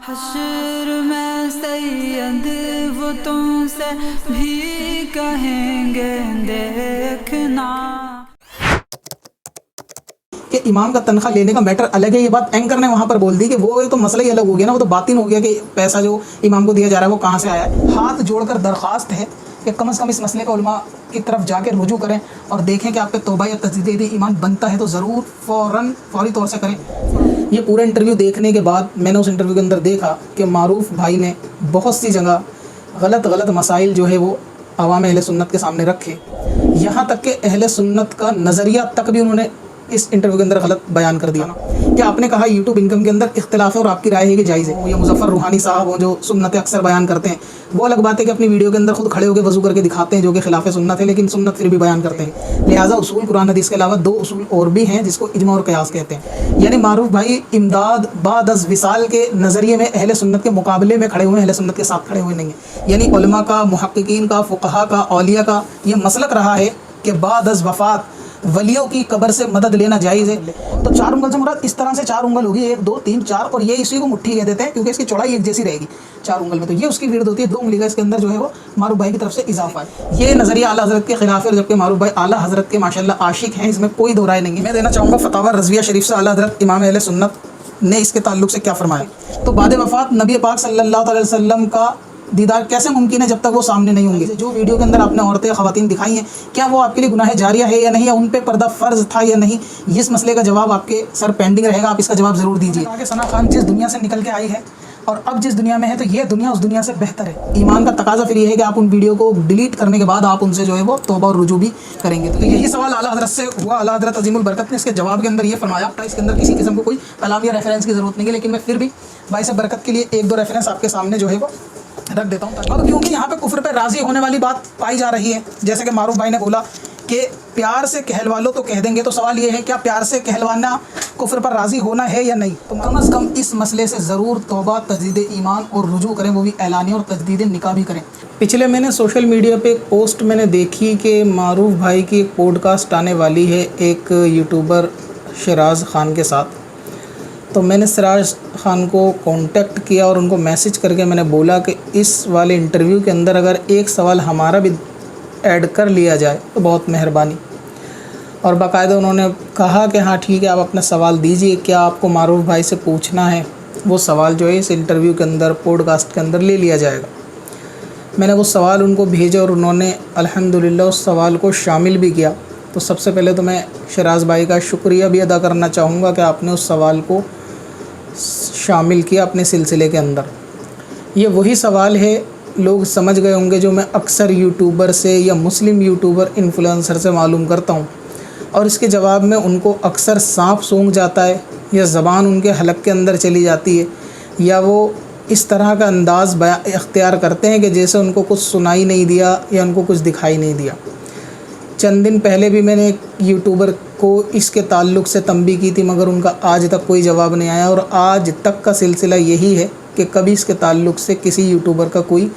حشر میں سید وہ تم سے بھی کہیں گے دیکھنا کہ امام کا تنخواہ لینے کا میٹر الگ ہے. یہ بات اینکر نے وہاں پر بول دی کہ وہ تو مسئلہ ہی الگ ہو گیا نا, وہ تو باطن ہو گیا کہ پیسہ جو امام کو دیا جا رہا ہے وہ کہاں سے آیا ہے. ہاتھ جوڑ کر درخواست ہے کہ کم از کم اس مسئلے کو علماء کی طرف جا کے رجوع کریں اور دیکھیں کہ آپ پہ توبہ یا تجدید ایمان بنتا ہے تو ضرور فوری طور سے کریں. یہ پورا انٹرویو دیکھنے کے بعد میں نے اس انٹرویو کے اندر دیکھا کہ معروف بھائی نے بہت سی جگہ غلط مسائل جو ہے وہ عوام اہل سنت کے سامنے رکھے, یہاں تک کہ اہل سنت کا نظریہ تک بھی انہوں نے اس انٹرویو کے اندر غلط بیان کر دیا. کہ آپ نے کہا یوٹیوب انکم کے اندر اختلاف ہے اور آپ کی رائے ہے کہ جائز ہے. یہ مظفر روحانی صاحب وہ جو سنت اکثر بیان کرتے ہیں, وہ الگ بات ہے کہ اپنی ویڈیو کے اندر خود کھڑے ہو کے وضو کر کے دکھاتے ہیں جو کہ خلاف سنت ہے, لیکن سنت پھر بھی بیان کرتے ہیں. لہٰذا اصول قرآن حدیث کے علاوہ 2 اصول اور بھی ہیں جس کو اجماع اور قیاس کہتے ہیں. یعنی معروف بھائی امداد بعد از وصال کے نظریے میں اہل سنت کے مقابلے میں کھڑے ہوئے ہیں, اہل سنت کے ساتھ کھڑے ہوئے نہیں ہیں. یعنی علماء کا, محققین کا, فقہا کا, اولیاء کا یہ مسلک رہا ہے کہ بعد از وفات ولیوں کی قبر سے مدد لینا جائز ہے. تو 4 انگل سے مراد اس طرح سے 4 انگل ہوگی, 1 2 3 4, اور یہ اسی کو مٹھی کہہ دیتے ہیں کیونکہ اس کی چوڑائی ایک جیسی رہے گی 4 انگل میں. تو یہ اس کی ویڑھ ہوتی ہے, 2 انگلی کا اس کے اندر جو ہے وہ معروف بھائی کی طرف سے اضافہ ہے. یہ نظریہ اعلیٰ حضرت کے خلاف ہے, اور جبکہ معروف بھائی اعلیٰ حضرت کے ماشاءاللہ عاشق ہیں, اس میں کوئی دو رائے نہیں ہے. میں دینا چاہوں گا فتاوی رضویہ شریف سے اعلیٰ حضرت امام اہل سنت نے اس کے تعلق سے کیا فرمایا. تو بعد وفات نبی پاک صلی اللہ علیہ وسلم کا دیدار کیسے ممکن ہے جب تک وہ سامنے نہیں ہوں گے. جو ویڈیو کے اندر آپ نے عورتیں خواتین دکھائی ہیں, کیا وہ آپ کے لیے گناہ جاریہ ہے یا نہیں, یا ان پہ پردہ فرض تھا یا نہیں, اس مسئلے کا جواب آپ کے سر پینڈنگ رہے گا, آپ اس کا جواب ضرور دیجیے. آگے ثنا خان جس دنیا سے نکل کے آئی ہے اور اب جس دنیا میں ہے تو یہ دنیا اس دنیا سے بہتر ہے. ایمان کا تقاضا پھر یہ ہے کہ آپ ان ویڈیو کو ڈیلیٹ کرنے کے بعد آپ ان سے جو ہے وہ توبہ اور رجوع بھی کریں گے. تو یہی سوال اعلیٰ حضرت سے ہوا. اعلیٰ حضرت عظیم البرکت نے اس کے جواب کے اندر یہ فرمایا, اس کے اندر کسی قسم کو کوئی کلام یا ریفرنس کی ضرورت نہیں ہے, لیکن میں پھر بھی باعث برکت کے لیے 1 2 ریفرنس آپ کے سامنے جو ہے وہ رکھ دیتا ہوں. اب کیونکہ یہاں پہ کفر پہ راضی ہونے والی بات پائی جا رہی ہے, جیسے کہ معروف بھائی نے بولا کہ پیار سے کہلوا لو تو کہہ دیں گے, تو سوال یہ ہے کیا پیار سے کہلوانا کفر پر راضی ہونا ہے یا نہیں. تو کم از کم اس مسئلے سے ضرور توبہ, تجدید ایمان اور رجوع کریں, وہ بھی اعلانیہ, اور تجدید نکاح بھی کریں. پچھلے میں نے سوشل میڈیا پہ ایک پوسٹ میں نے دیکھی کہ معروف بھائی کی ایک پوڈ کاسٹ آنے والی ہے ایک یوٹیوبر شراز خان کے ساتھ. تو میں نے سراج خان کو کانٹیکٹ کیا اور ان کو میسج کر کے میں نے بولا کہ اس والے انٹرویو کے اندر اگر ایک سوال ہمارا بھی ایڈ کر لیا جائے تو بہت مہربانی. اور باقاعدہ انہوں نے کہا کہ ہاں ٹھیک ہے, آپ اپنا سوال دیجئے, کیا آپ کو معروف بھائی سے پوچھنا ہے وہ سوال جو ہے اس انٹرویو کے اندر, پوڈ کاسٹ کے اندر لے لیا جائے گا. میں نے وہ سوال ان کو بھیجا اور انہوں نے الحمدللہ اس سوال کو شامل بھی کیا. تو سب سے پہلے تو میں شراز بھائی کا شکریہ بھی ادا کرنا چاہوں گا کہ آپ نے اس سوال کو شامل کیا اپنے سلسلے کے اندر. یہ وہی سوال ہے, لوگ سمجھ گئے ہوں گے, جو میں اکثر یوٹیوبر سے یا مسلم یوٹیوبر انفلوئنسر سے معلوم کرتا ہوں, اور اس کے جواب میں ان کو اکثر سانپ سونگھ جاتا ہے, یا زبان ان کے حلق کے اندر چلی جاتی ہے, یا وہ اس طرح کا انداز اختیار کرتے ہیں کہ جیسے ان کو کچھ سنائی نہیں دیا یا ان کو کچھ دکھائی نہیں دیا. چند دن پہلے بھی میں نے ایک یوٹیوبر کو اس کے تعلق سے تنبیہ کی تھی, مگر ان کا آج تک کوئی جواب نہیں آیا, اور آج تک کا سلسلہ یہی ہے کہ کبھی اس کے تعلق سے کسی یوٹیوبر کا کوئی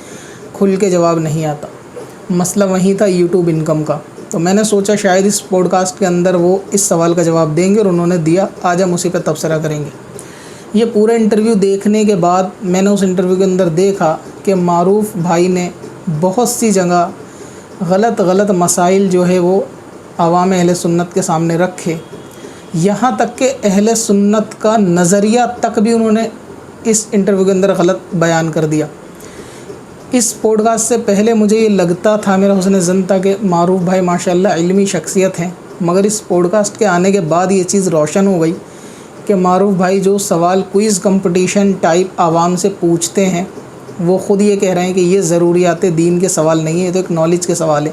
کھل کے جواب نہیں آتا. مسئلہ وہیں تھا یوٹیوب انکم کا. تو میں نے سوچا شاید اس پوڈ کاسٹ کے اندر وہ اس سوال کا جواب دیں گے, اور انہوں نے دیا. آج ہم اسی پہ تبصرہ کریں گے. یہ پورا انٹرویو دیکھنے کے بعد میں نے اس انٹرویو کے اندر دیکھا کہ معروف بھائی نے بہت سی جگہ غلط مسائل جو ہے وہ عوام اہل سنت کے سامنے رکھے, یہاں تک کہ اہل سنت کا نظریہ تک بھی انہوں نے اس انٹرویو کے اندر غلط بیان کر دیا. اس پوڈ کاسٹ سے پہلے مجھے یہ لگتا تھا, میرا حسن ظن تھا کہ معروف بھائی ماشاءاللہ علمی شخصیت ہیں, مگر اس پوڈ کاسٹ کے آنے کے بعد یہ چیز روشن ہو گئی کہ معروف بھائی جو سوال کوئز کمپٹیشن ٹائپ عوام سے پوچھتے ہیں, وہ خود یہ کہہ رہے ہیں کہ یہ ضروریات دین کے سوال نہیں ہے, یہ تو ایک نالج کے سوال ہے.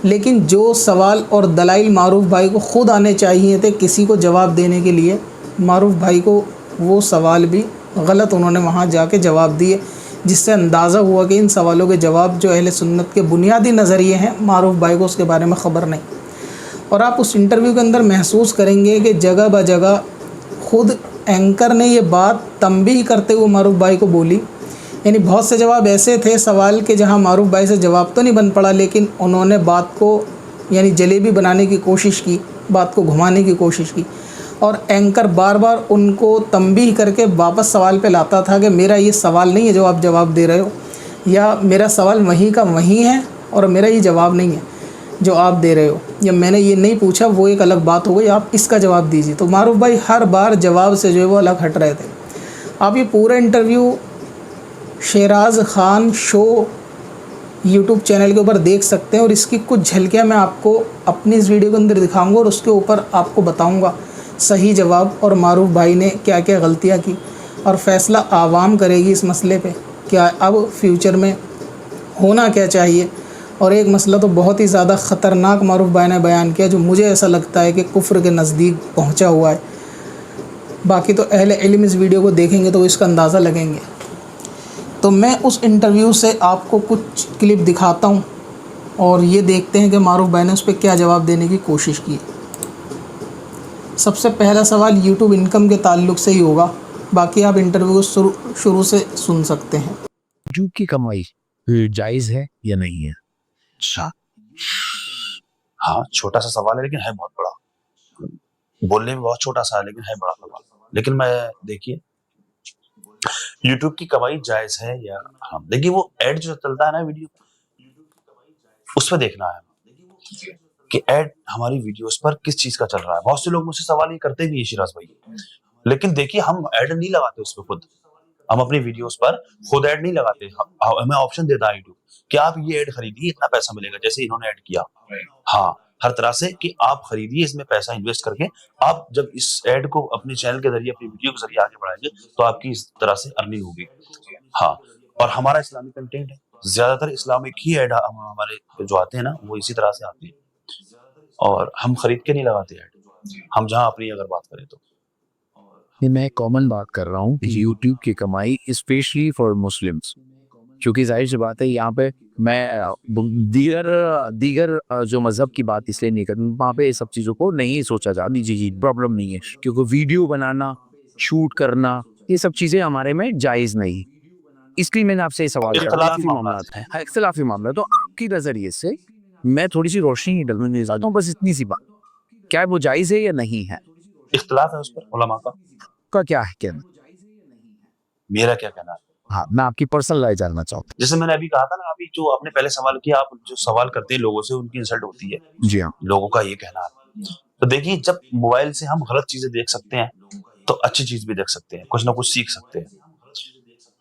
لیکن جو سوال اور دلائل معروف بھائی کو خود آنے چاہیے تھے کسی کو جواب دینے کے لیے, معروف بھائی کو وہ سوال بھی غلط انہوں نے وہاں جا کے جواب دیے, جس سے اندازہ ہوا کہ ان سوالوں کے جواب جو اہل سنت کے بنیادی نظریے ہیں معروف بھائی کو اس کے بارے میں خبر نہیں. اور آپ اس انٹرویو کے اندر محسوس کریں گے کہ جگہ بہ جگہ خود اینکر نے یہ بات تنبیہ کرتے ہوئے معروف بھائی کو بولی. یعنی بہت سے جواب ایسے تھے سوال کے جہاں معروف بھائی سے جواب تو نہیں بن پڑا, لیکن انہوں نے بات کو یعنی جلیبی بنانے کی کوشش کی, بات کو گھمانے کی کوشش کی. और एंकर बार बार उनको तंबीह करके वापस सवाल पे लाता था कि मेरा ये सवाल नहीं है जो आप जवाब दे रहे हो, या मेरा सवाल वहीं का वहीं है और मेरा ये जवाब नहीं है जो आप दे रहे हो, या मैंने ये नहीं पूछा वो एक अलग बात हो गई, आप इसका जवाब दीजिए। तो मारूफ भाई हर बार जवाब से जो है वो अलग हट रहे थे। आप ये पूरा interview Sheraz Khan show YouTube channel के ऊपर देख सकते हैं, और इसकी कुछ झलकियाँ मैं आपको अपनी इस वीडियो के अंदर दिखाऊंगा और उसके ऊपर आपको बताऊंगा सही जवाब और मारूफ भाई ने क्या क्या गलतियाँ की, और फ़ैसला आवाम करेगी इस मसले पे क्या अब फ्यूचर में होना क्या चाहिए। और एक मसला तो बहुत ही ज़्यादा ख़तरनाक मारूफ भाई ने बयान किया जो मुझे ऐसा लगता है कि कुफ्र के नज़दीक पहुंचा हुआ है। बाकी तो अहले इल्म इस वीडियो को देखेंगे तो इसका अंदाज़ा लगेंगे। तो मैं उस इंटरव्यू से आपको कुछ क्लिप दिखाता हूं और ये देखते हैं कि मारूफ भाई ने उस पर क्या जवाब देने की कोशिश की। सबसे पहला सवाल यूट्यूब इनकम के ताल्लुक़ से ही होगा, बाकी आप इंटरव्यू को शुरू से सुन सकते हैं। यूट्यूब की कमाई जायज़ है या नहीं है? अच्छा, हाँ, छोटा सा सवाल है लेकिन है बहुत बड़ा। बोलने में बहुत छोटा सा है लेकिन है बड़ा सवाल। लेकिन मैं देखिए, यूट्यूब की कमाई जायज है या हाँ, देखिए वो एड जो चलता है ना वीडियो, उस पर देखना है कि एड हमारी वीडियोस पर किस चीज का चल रहा है। बहुत से लोग मुझसे सवाल ये करते भी है शिराज भाई, लेकिन देखिए हम एड नहीं लगाते उस पर खुद, हम अपनी वीडियोस पर खुद ऐड नहीं लगाते। हमें ऑप्शन देता है यूट्यूब कि आप ये ऐड खरीदिए, इतना पैसा मिलेगा, जैसे इन्होंने ऐड किया, हाँ, हर तरह से कि आप खरीदिए, इसमें पैसा इन्वेस्ट करके आप जब इस ऐड को अपने चैनल के जरिए, अपनी वीडियो के जरिए आगे बढ़ाएंगे तो आपकी इस तरह से अर्निंग होगी। हाँ, और हमारा इस्लामिक कंटेंट है, ज्यादातर इस्लामिक ही ऐड हमारे जो आते हैं ना वो इसी तरह से आते हैं, और हम खरीद के नहीं लगाते ऐड। हम जहाँ अपनी अगर बात करें तो ये मैं कॉमन बात कर रहा हूँ कि यूट्यूब की कमाई स्पेशली फॉर मुस्लिम्स, क्योंकि जाहिर सी बात है यहाँ पे मैं दीगर जो मज़हब की बात इसलिए नहीं कर, वहाँ पे सब चीज़ों को नहीं सोचा जाता। जी प्रॉब्लम नहीं है, क्योंकि वीडियो बनाना, शूट करना, ये सब चीज़ें हमारे में जायज़ नहीं, इसलिए मैंने आपसे ये सवाल किया। इख्तिलाफी मामला है, इख्तिलाफी मामला। तो आपकी नज़रिए से मैं थोड़ी सी रोशनी डालना चाहता हूँ, बस इतनी सी बात, क्या वो जायज़ है या नहीं है? इख्तिलाफ है उस पर उलमा का क्या है कहना? मेरा क्या कहना है? हाँ, मैं आपकी पर्सनल राय जानना चाहता हूँ। जैसे मैंने अभी कहा था ना, अभी जो आपने पहले सवाल किया, आप जो सवाल करते हैं लोगों से उनकी इंसल्ट होती है। जी हाँ, लोगों का ये कहना है। तो देखिए, जब मोबाइल से हम गलत चीजें देख सकते हैं तो अच्छी चीज भी देख सकते हैं, कुछ ना कुछ सीख सकते हैं।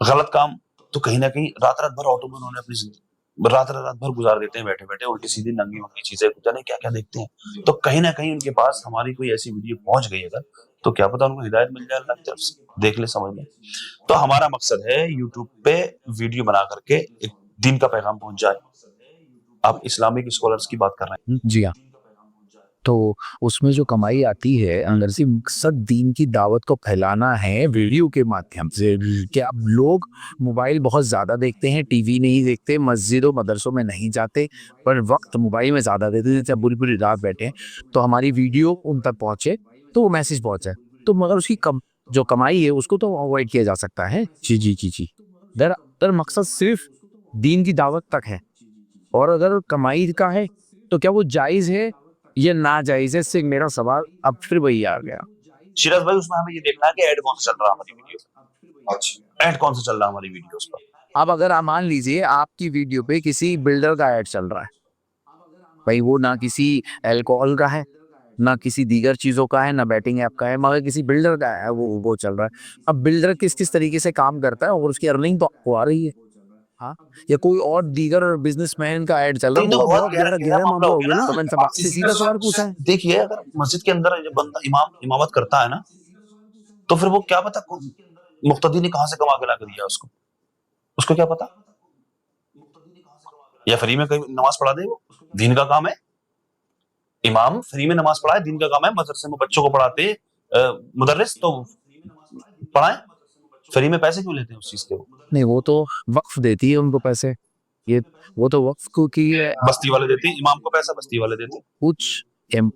गलत काम तो कहीं ना कहीं रात रात भर ऑटो में उन्होंने अपनी रात भर गुजार देते हैं, बैठे बैठे उल्टी सीधी नंगी वंगी चीजें जाने क्या क्या देखते हैं। तो कहीं ना कहीं उनके पास हमारी कोई ऐसी वीडियो पहुंच गई अगर, तो क्या पता उनको हिदायत मिल जाए अल्लाह की तरफ से, देख ले, समझ ले। तो हमारा मकसद है यूट्यूब पे वीडियो बना करके एक दिन का पैगाम पहुंच जाए। आप इस्लामिक स्कॉलर्स की बात कर रहे हैं। जी हाँ। तो उसमें जो कमाई आती है अंदर से, मकसद दीन की दावत को फैलाना है वीडियो के माध्यम से। क्या अब लोग मोबाइल बहुत ज़्यादा देखते हैं, टीवी नहीं देखते, मस्जिदों मदरसों में नहीं जाते, पर वक्त मोबाइल में ज़्यादा देते हैं। जब पूरी पूरी रात बैठे हैं तो हमारी वीडियो उन तक पहुँचे तो वो मैसेज पहुँचे, तो मगर उसकी जो कमाई है उसको तो अवॉइड किया जा सकता है। जी। दर मकसद सिर्फ दीन की दावत तक है, और अगर कमाई का है तो क्या वो जायज़ है ये ना जायज़ है? से मेरा सवाल अब फिर वही आ गया। शिराज भाई, उसमें हमें ये देखना है कि ऐड कौन सा चल रहा है हमारी वीडियो पर। अच्छा, ऐड कौन सा चल रहा है हमारी वीडियोस पर? अब अगर आप मान लीजिए आपकी वीडियो पे किसी बिल्डर का ऐड चल रहा है, भाई वो ना किसी अल्कोहल का है, ना किसी दीगर चीज़ों का है, ना बैटिंग ऐप का है, मगर किसी बिल्डर का है, वो चल रहा है। अब बिल्डर किस तरीके से काम करता है और उसकी अर्निंग तो आपको आ रही है, हाँ, या कोई और दीगर बिजनेसमैन का ऐड चल रहा है, तो वो बहुत बहुत गहरा मामला हो गया ना। तो मैंने सब आपसे सीधा सवाल पूछा है। देखिए, अगर मस्जिद के अंदर जब बंदा इमामत करता है ना, तो फिर वो क्या पता मुक्तदी ने कहां से कमा के ला के दिया उसको क्या पता, या फ्री में कहीं नमाज पढ़ा दे। वो दीन का काम है, इमाम फ्री में नमाज पढ़ाए, दीन का काम है। मदरसे में बच्चों को पढ़ाते मुदर्रिस, तो पढ़ाएं, फ्री में पैसे क्यों लेते हैं उस चीज के? वो नहीं, वो तो वक्फ देती है उनको पैसे, ये वो तो वक्फ को की है। बस्ती वाले देते हैं इमाम को पैसा, बस्ती वाले देते हैं। कुछ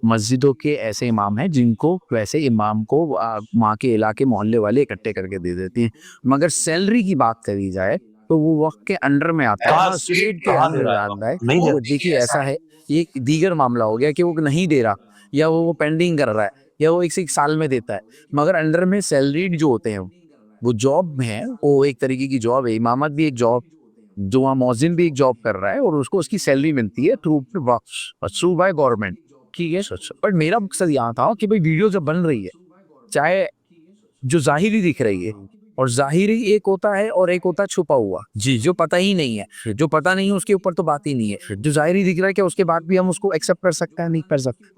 मस्जिदों के ऐसे इमाम हैं जिनको वैसे इमाम को वहाँ के इलाके मोहल्ले वाले इकट्ठे करके दे देते हैं, मगर सैलरी की बात करी जाए तो वो वक्त के अंडर में आता है, स्टेट के अंडर आता है। नहीं देखिए ऐसा है, ये दीगर मामला हो गया कि वो नहीं दे रहा या वो पेंडिंग कर रहा है, یا وہ 1 साल में देता है, मगर अंडर में सैलरीड जो होते हैं वो जॉब में है, वो एक तरीके की जॉब है. इमामत भी एक जॉब, जो वहाँ मौजिन भी एक जॉब कर रहा है और उसको उसकी सैलरी मिलती है थ्रू बाय गवर्नमेंट. ठीक है. बट मेरा मकसद यहाँ था कि भाई वीडियो जब बन रही है, चाहे जो जाहिरी दिख रही है, और जाहिरी एक होता है और एक होता है छुपा हुआ, जी, जो पता ही नहीं है, जो पता नहीं है उसके ऊपर तो बात ही नहीं है. जो जाहिरी दिख रहा है, क्या उसके बाद भी हम उसको एक्सेप्ट कर सकते हैं? नहीं कर सकते.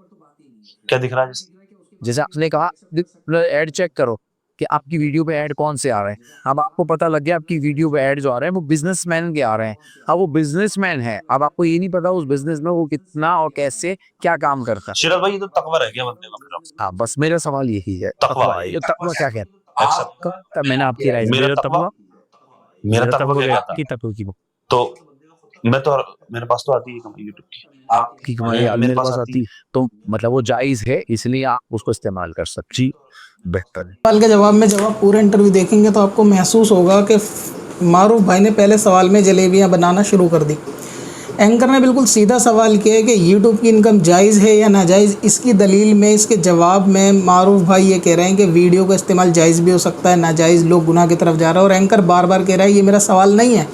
क्या दिख रहा है? जैसे आपने कहा ऐड चेक करो कि आपकी वीडियो पे ऐड कौन से आ रहे हैं. अब आपको पता लग गया आपकी वीडियो पे ऐड जो आ रहे हैं वो बिजनेसमैन के आ रहे हैं. अब वो बिजनेसमैन है, अब आपको ये नहीं पता उस बिजनेस में वो कितना और कैसे क्या काम करता है. शिरल भाई, ये तो तकवा है क्या बंदे का? हाँ, बस मेरा सवाल यही है. तकवा, ये तकवा क्या कहता है? तब मैंने आपकी राय मेरा तकवा क्या कहता है? तो मैं तो, मेरे पास तो आती है कमाई यूट्यूब की, आपकी कमाई मेरे पास आती, तो मतलब वो जायज है, इसलिए आप उसको इस्तेमाल कर सकते. जी, बेहतर है. सवाल के जवाब में जब आप पूरा इंटरव्यू देखेंगे तो आपको महसूस होगा कि मारूफ भाई ने पहले सवाल में जलेबियां बनाना शुरू कर दी. एंकर ने बिल्कुल सीधा सवाल किया है कि यूट्यूब की इनकम जायज़ है या नाजायज़. इसकी दलील में, इसके जवाब में मारूफ भाई ये कह रहे हैं कि वीडियो का इस्तेमाल जायज़ भी हो सकता है, नाजायज़, लोग गुनाह की तरफ जा रहा है. और एंकर बार बार कह रहा है ये मेरा सवाल नहीं है,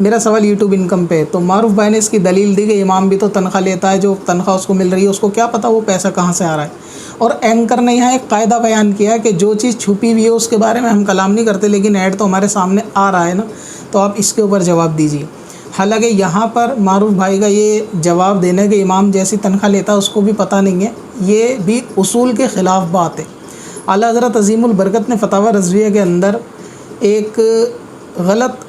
मेरा सवाल यूट्यूब इनकम पे है. तो मारूफ भाई ने इसकी दलील दी कि इमाम भी तो तनख्वाह लेता है, जो तनख्वाह उसको मिल रही है उसको क्या पता वो पैसा कहाँ से आ रहा है. और एंकर ने यहाँ एक कायदा बयान किया कि जो चीज़ छुपी हुई है उसके बारे में हम कलाम नहीं करते, लेकिन ऐड तो हमारे सामने आ रहा है ना, तो आप इसके ऊपर जवाब दीजिए. हालांकि यहाँ पर मारूफ भाई का ये जवाब देने के इमाम जैसी तनख्वाह लेता है उसको भी पता नहीं है, ये भी उसूल के ख़िलाफ़ बात है. आला हज़रत अज़ीमुल बरकत ने फतावा रज़विया के अंदर एक गलत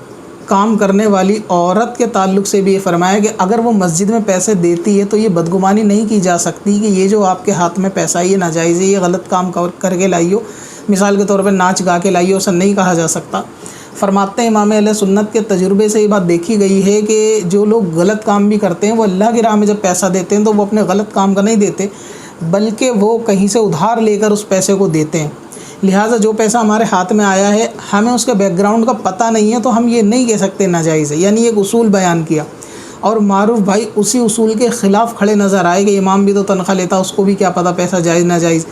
काम करने वाली औरत के ताल्लुक़ से भी ये फरमाया कि अगर वो मस्जिद में पैसे देती है तो ये बदगुमानी नहीं की जा सकती कि ये जो आपके हाथ में पैसा है ये नाजायज़ है, ये गलत काम करके लाई हो, मिसाल के तौर पर नाच गा के लाई हो, ऐसा नहीं कहा जा सकता. फरमाते हैं इमाम अहले सुन्नत के तजुर्बे से ये बात देखी गई है कि जो लोग गलत काम भी करते हैं वो अल्लाह की राह में जब पैसा देते हैं तो वो अपने गलत काम का नहीं देते, बल्कि वो कहीं से उधार लेकर उस पैसे को देते हैं. लिहाजा जो पैसा हमारे हाथ में आया है हमें उसके बैकग्राउंड का पता नहीं है तो हम ये नहीं कह सकते नाजायज़ है. यानी एक उसूल बयान किया और मारूफ भाई उसी उसूल के ख़िलाफ़ खड़े नज़र आए कि इमाम भी तो तनख्वाह लेता, उसको भी क्या पता पैसा जायज़ नाजायज़.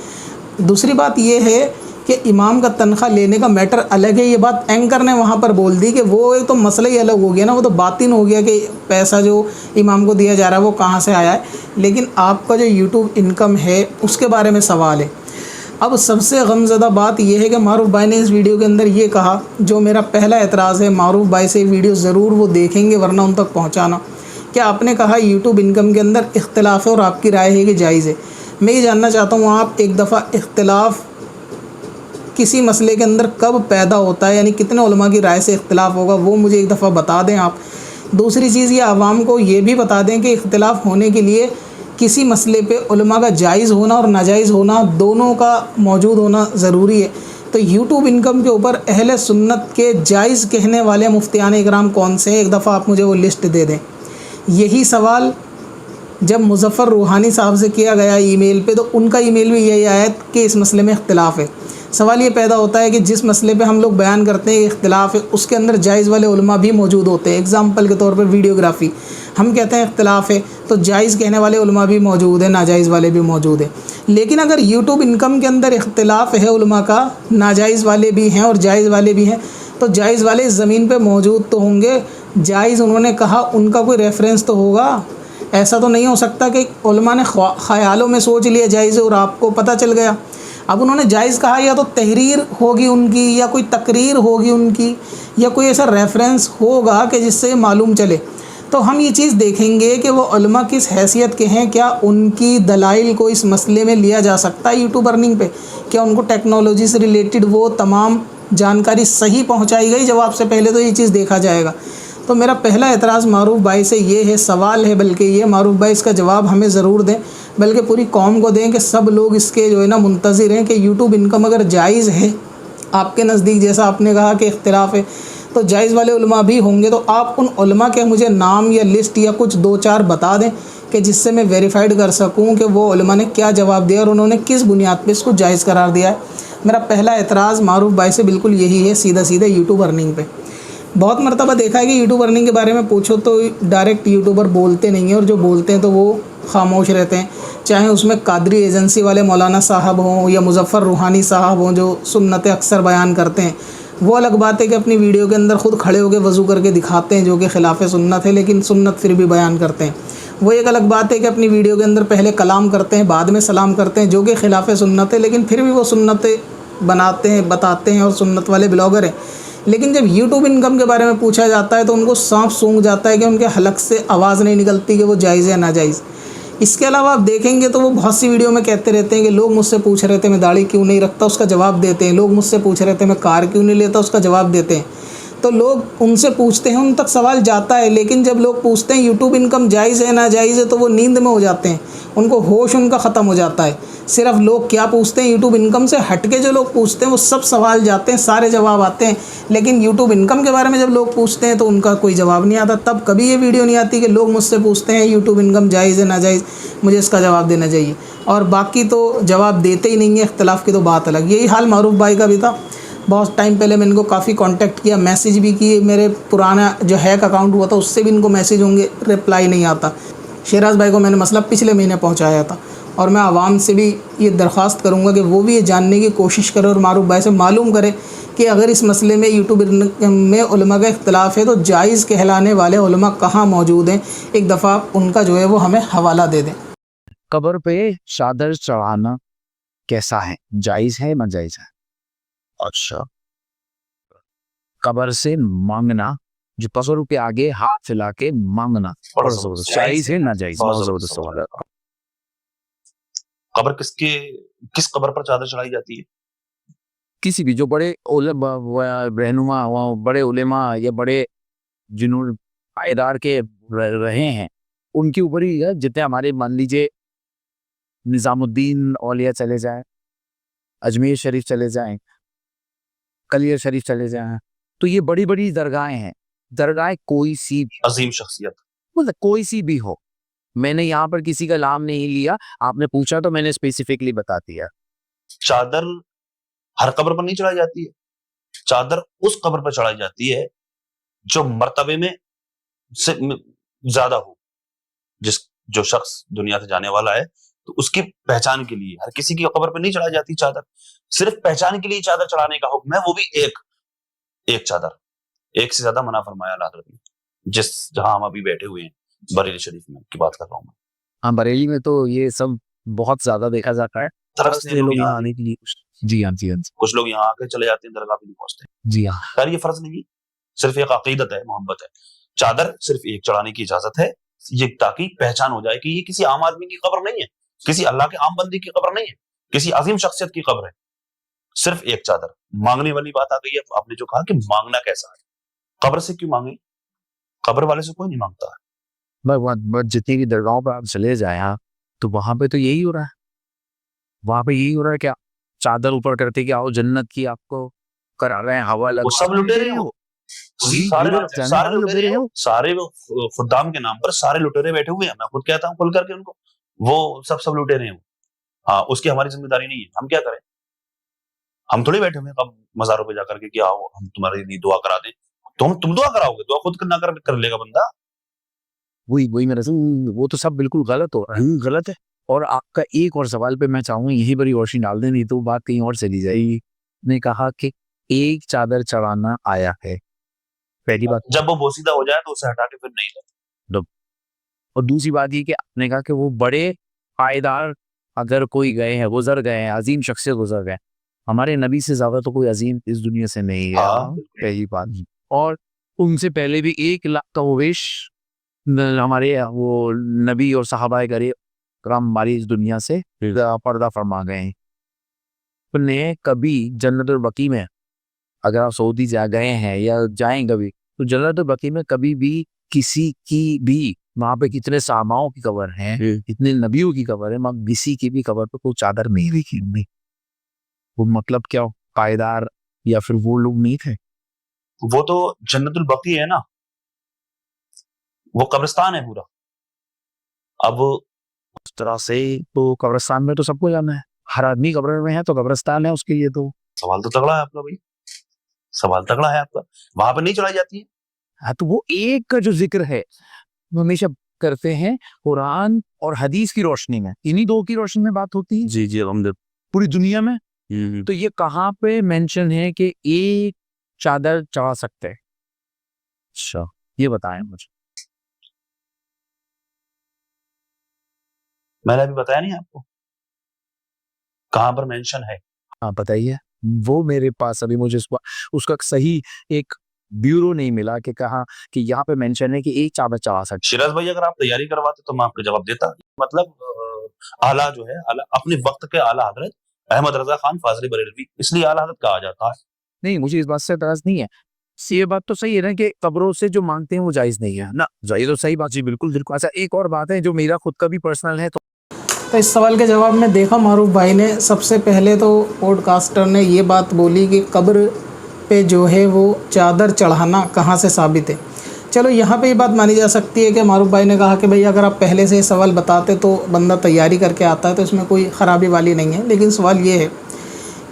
दूसरी बात ये है कि इमाम का तनख्वाह लेने का मैटर अलग है. ये बात एंकर ने वहाँ पर बोल दी कि वो एक तो मसला ही अलग हो गया ना, वो तो बातिन हो गया कि पैसा जो इमाम को दिया जा रहा है वो कहाँ से आया है. लेकिन आपका जो यूट्यूब इनकम है उसके बारे में सवाल है. अब सबसे गमज़दा बात यह है कि मारूफ भाई ने इस वीडियो के अंदर ये कहा, जो मेरा पहला एतराज़ है, मारूफ भाई से वीडियो ज़रूर वो देखेंगे वरना उन तक पहुँचाना. क्या आपने कहा यूट्यूब इनकम के अंदर इख्तिलाफ़ है और आपकी राय है कि जायज़ है. मैं ये जानना चाहता हूँ आप एक दफ़ा इख्तिलाफ़ किसी मसले के अंदर कब पैदा होता है, यानी कितने उलमा की राय से इख्तिलाफ़ होगा, वो मुझे एक दफ़ा बता दें आप. दूसरी चीज़ ये आवाम को ये भी बता दें कि इख्तिलाफ़ होने के लिए किसी मसले पे उलमा का जायज़ होना और नाजायज़ होना दोनों का मौजूद होना ज़रूरी है. तो यूट्यूब इनकम के ऊपर अहले सुन्नत के जायज़ कहने वाले मुफ्तियान इकराम कौन से हैं, एक दफ़ा आप मुझे वो लिस्ट दे दें. यही सवाल जब मुज़फ़्फ़र रूहानी साहब से किया गया ईमेल पे, तो उनका ईमेल भी यही आया कि इस मसले में इख्तिलाफ़ है. सवाल ये पैदा होता है कि जिस मसले पे हम लोग बयान करते हैं इख्तिलाफ़ है, उसके अंदर जायज़ वाले उलमा भी मौजूद होते हैं. एग्ज़ाम्पल के तौर पर वीडियोग्राफ़ी, हम कहते हैं इख्तिलाफ़ है तो जायज़ कहने वाले उलमा भी मौजूद है, नाजायज़ वाले भी मौजूद है. लेकिन अगर यूट्यूब इनकम के अंदर इख्तिलाफ़ है उलमा का, नाजायज़ वाले भी हैं और जायज़ वाले भी हैं, तो जायज़ वाले इस ज़मीन पे मौजूद तो होंगे, जायज़ उन्होंने कहा उनका कोई रेफरेंस तो होगा. ऐसा तो नहीं हो सकता कि उलमा ने ख़यालों में सोच लिया जायज़ और आपको पता चल गया. अब उन्होंने जायज़ कहा, या तो तहरीर होगी उनकी, या कोई तकरीर होगी उनकी, या कोई ऐसा रेफरेंस होगा कि जिससे मालूम चले. तो हम ये चीज़ देखेंगे कि वो उलमा किस हैसियत के हैं, क्या उनकी दलाइल को इस मसले में लिया जा सकता है यूट्यूब अर्निंग पे, क्या उनको टेक्नोलॉजी से रिलेटेड वो तमाम जानकारी सही पहुंचाई गई. जवाब से पहले तो ये चीज़ देखा जाएगा. तो मेरा पहला एतराज़ मारूफ भाई से ये है, सवाल है बल्कि ये, मारूफ भाई इसका जवाब हमें ज़रूर दें, बल्कि पूरी कौम को दें कि सब लोग इसके जो है ना मुंतज़िर हैं कि यूट्यूब इनकम अगर जायज़ है आपके नज़दीक, जैसा आपने कहा कि इख्तिलाफ़ है, तो जायज़ वाले उलमा भी होंगे. तो आप उन उलमा के मुझे नाम या लिस्ट या कुछ 2-4 बता दें कि जिससे मैं वेरीफाइड कर सकूं कि वो उलमा ने क्या जवाब दिया और उन्होंने किस बुनियाद पे इसको जायज़ करार दिया है. मेरा पहला एतराज़ मारूफ भाई से बिल्कुल यही है, सीधा सीधा यूट्यूब अर्निंग पे. बहुत मरतबा देखा है कि यूट्यूब अर्निंग के बारे में पूछो तो डायरेक्ट यूट्यूबर बोलते नहीं हैं, और जो बोलते हैं तो वो खामोश रहते हैं, चाहे उसमें कादरी एजेंसी वाले मौलाना साहब हों या मुज़फ़्फ़र रूहानी साहब हों जो सुन्नतें अक्सर बयान करते हैं। वो अलग बात है कि अपनी वीडियो के अंदर ख़ुद खड़े होकर वज़ू करके दिखाते हैं जो कि ख़िलाफ़ सुन्नत है, लेकिन सुन्नत फिर भी बयान करते हैं। वो एक अलग बात है कि अपनी वीडियो के अंदर पहले कलाम करते हैं बाद में सलाम करते हैं जो कि ख़िलाफ़ सुन्नत है, लेकिन फिर भी वो सुन्नतें बनाते हैं, बताते हैं और सुन्नत वाले ब्लॉगर हैं। लेकिन जब यूट्यूब इनकम के बारे में पूछा जाता है तो उनको सांप सूंघ जाता है कि उनके हलक से आवाज़ नहीं निकलती कि वो जायज़ या नाजायज़। इसके अलावा आप देखेंगे तो वो बहुत सी वीडियो में कहते रहते हैं कि लोग मुझसे पूछ रहे थे मैं दाढ़ी क्यों नहीं रखता, उसका जवाब देते हैं। लोग मुझसे पूछ रहे थे मैं कार क्यों नहीं लेता, उसका जवाब देते हैं। तो लोग उनसे पूछते हैं, उन तक सवाल जाता है, लेकिन जब लोग पूछते हैं यूट्यूब इनकम जायज़ है नाजायज़ है तो वो नींद में हो जाते हैं, उनको होश उनका ख़त्म हो जाता है। सिर्फ लोग क्या पूछते हैं, यूट्यूब इनकम से हट के जो लोग पूछते हैं वो सब सवाल जाते हैं, सारे जवाब आते हैं, लेकिन यूट्यूब इनकम के बारे में जब लोग पूछते हैं तो उनका कोई जवाब नहीं आता। तब कभी ये वीडियो नहीं आती कि लोग मुझसे पूछते हैं यूट्यूब इनकम जायज़ है नाजायज़, मुझे इसका जवाब देना चाहिए, और बाकी तो जवाब देते ही नहीं है। इख्तिलाफ़ की तो बात अलग। यही हाल मारूफ भाई का भी था। बहुत टाइम पहले मैं इनको काफ़ी कांटेक्ट किया, मैसेज भी किए, मेरे पुराना जो हैक अकाउंट हुआ था उससे भी इनको मैसेज होंगे, रिप्लाई नहीं आता। शेराज भाई को मैंने मसला पिछले महीने पहुंचाया था, और मैं आवाम से भी ये दरख्वास्त करूंगा कि वो भी ये जानने की कोशिश करे और मारूफ भाई से मालूम करे कि अगर इस मसले में यूट्यूब में उलमा का इख्तिलाफ़ है तो जायज़ कहलाने वाले उलमा कहाँ मौजूद हैं, एक दफ़ा उनका जो है वो हमें हवाला दे दें। कब्र पे चादर चढ़ाना कैसा है, जायज़ है नाजायज़ है? अच्छा, कब्र से मांगना, जो कब्र के आगे हाथ फैला के मांगना, बड़ा और जबरदस्त, जायज़ है नाजायज़? बहुत बहुत जबरदस्त ज़बरदस्त सवाल है। कब्र किस कब्र पर चादर चढ़ाई जाती है? किसी भी जो बड़े रहनुमा, बड़े उलेमा या बड़े जिन्होंने पायदार के रहे हैं उनके ऊपर ही है। जितने हमारे मान लीजिए निज़ामुद्दीन औलिया चले जाएं, अजमेर शरीफ चले जाएं, कलियर शरीफ चले जाएं, तो ये बड़ी बड़ी दरगाहें हैं। दरगाह कोई सी अजीम शख्सियत। मतलब कोई सी भी हो, मैंने यहाँ पर किसी का नाम नहीं लिया, आपने पूछा तो मैंने स्पेसिफिकली बता दिया। चादर हर कब्र पर नहीं चढ़ाई जाती है, चादर उस कब्र पर चढ़ाई जाती है जो मर्तबे में से ज्यादा हो। जो शख्स दुनिया से जाने वाला है तो उसकी पहचान के लिए हर किसी की कब्र पर नहीं चढ़ाई जाती चादर, सिर्फ पहचान के लिए चादर चढ़ाने का हुक्म है, वो भी एक चादर। एक से ज्यादा मना फरमाया अल्लाह हज़रत ने, जहां हम अभी बैठे हुए हैं बरेली शरीफ में की बात कर रहा हूँ मैं। हाँ, बरेली में तो ये सब बहुत ज्यादा देखा जाता है। तरसते हैं लोग लोग यहाँ यहाँ आने के लिए। जी हाँ, जी हाँ, कुछ लोग यहाँ आकर चले जाते हैं, दरगाह पे नहीं पहुंचते। जी हाँ। यार ये फर्ज नहीं है, सिर्फ एक अकीदत है, मोहब्बत है। चादर सिर्फ एक चढ़ाने की इजाजत है, ये ताकि पहचान हो जाए कि ये किसी आम आदमी की कब्र नहीं है, किसी अल्लाह के आम बंदी की कब्र नहीं है, किसी अजीम शख्सियत की कब्र है। सिर्फ एक चादर। मांगने वाली बात आ गई है, आपने जो कहा कि मांगना कैसा है, कब्र से क्यों मांगे? कब्र वाले से कोई नहीं मांगता है। बट जितनी भी दरगाहों पर आप चले जाए हाँ, तो वहां पे तो यही हो रहा है। वहां पे यही हो रहा है क्या, चादर ऊपर करते कि आओ जन्नत की आपको करा रहे हैं, हवा लगा। वो सब लुटेरे हैं, सारे खुदाम के नाम पर सारे लुटेरे बैठे हुए हैं। मैं खुद कहता हूँ खुल करके उनको, वो सब लुटेरे हैं। हाँ, उसकी हमारी जिम्मेदारी नहीं है, हम क्या करें? हम थोड़ी बैठे हुए हैं कब मज़ारों पे जाकर के कि आओ हम तुम्हारे लिए दुआ करा दें। तुम दुआ कराओगे? दुआ खुद ना कर लेगा बंदा। वही मेरा वो तो सब बिल्कुल गलत हो रहा है, गलत है। और आपका एक और सवाल पे मैं चाहूंगा यही बड़ी रोशनी डाल दें, नहीं तो बात कहीं और चली जाएगी। ने कहा कि एक चादर चढ़ाना आया है, पहली बात। जब वो बोसीदा हो जाए तो उसे हटा के फिर नहीं ले। और दूसरी बात ये कि आपने कहा कि वो बड़े पायदार अगर कोई गए हैं, गुजर गए हैं, अजीम शख्सियत गुजर गए, हमारे नबी से ज्यादा तो कोई अजीम इस दुनिया से नहीं है। पहली बात। और उनसे पहले भी 1 लाख का वेश हमारे वो नबी और सहाबाए करम हमारी इस दुनिया से पर्दा फरमा गए हैं। ने कभी जन्नतुल बकी में, अगर आप सऊदी जा गए हैं या जाएं कभी, तो जन्नतुल बकी में कभी भी किसी की भी, वहां पे कितने सामाओं की कब्र है, कितने नबियों की कब्र है, वहां किसी की भी कब्र पे कोई चादर नहीं रखी हुई। वो मतलब क्या, पायदार या फिर वो लोग नहीं थे? वो तो जन्नतुल बकी है ना, वो कब्रिस्तान है पूरा। अब उस तरह से तो कब्रिस्तान में तो सबको जाना है, हर आदमी कब्र में है तो कब्रिस्तान है उसके लिए। तो सवाल तो तगड़ा है आपका भाई, सवाल तगड़ा है आपका। वहां पर नहीं चढ़ाई जाती है। हाँ, तो वो एक का जो जिक्र है वो हमेशा کرتے ہیں قرآن اور حدیث کی روشنی میں, انہی دو کی روشنی میں بات ہوتی ہے جی جی الحمد پوری دنیا میں. للہ. تو یہ کہاں پہ مینشن ہے کہ ایک چادر چڑھا سکتے ہیں؟ اچھا, یہ بتائیں مجھے. میں نے ابھی بتایا نہیں آپ کو کہاں پر مینشن ہے. ہاں بتائیے. وہ میرے پاس ابھی مجھے اس کا صحیح ایک بیورو نہیں ملا کہ کہاں کہ یہاں پہ مینشن ہے کہ ایک چادر چڑھا سکتے. شیراز بھائی اگر آپ تیاری کرواتے تو میں آپ کو جواب دیتا. مطلب اعلیٰ جو ہے اپنے وقت کے اعلیٰ حضرت احمد رضا خان فاضلی بریلوی, اس لیے اعلیٰ حضرت کہا جاتا ہے. نہیں, مجھے اس بات سے اعتراض نہیں ہے. یہ بات تو صحیح ہے نا کہ قبروں سے جو مانگتے ہیں وہ جائز نہیں ہے نا. یہ تو صحیح بات. جی بالکل بالکل. اچھا ایک اور بات ہے جو میرا خود کا بھی پرسنل ہے. تو اس سوال کے جواب میں دیکھا معروف بھائی نے سب سے پہلے تو پوڈ کاسٹر نے یہ بات بولی کہ قبر پہ جو ہے وہ چادر چڑھانا کہاں سے ثابت ہے. چلو یہاں پہ یہ بات مانی جا سکتی ہے کہ معروف بھائی نے کہا کہ بھئی اگر آپ پہلے سے یہ سوال بتاتے تو بندہ تیاری کر کے آتا ہے تو اس میں کوئی خرابی والی نہیں ہے. لیکن سوال یہ ہے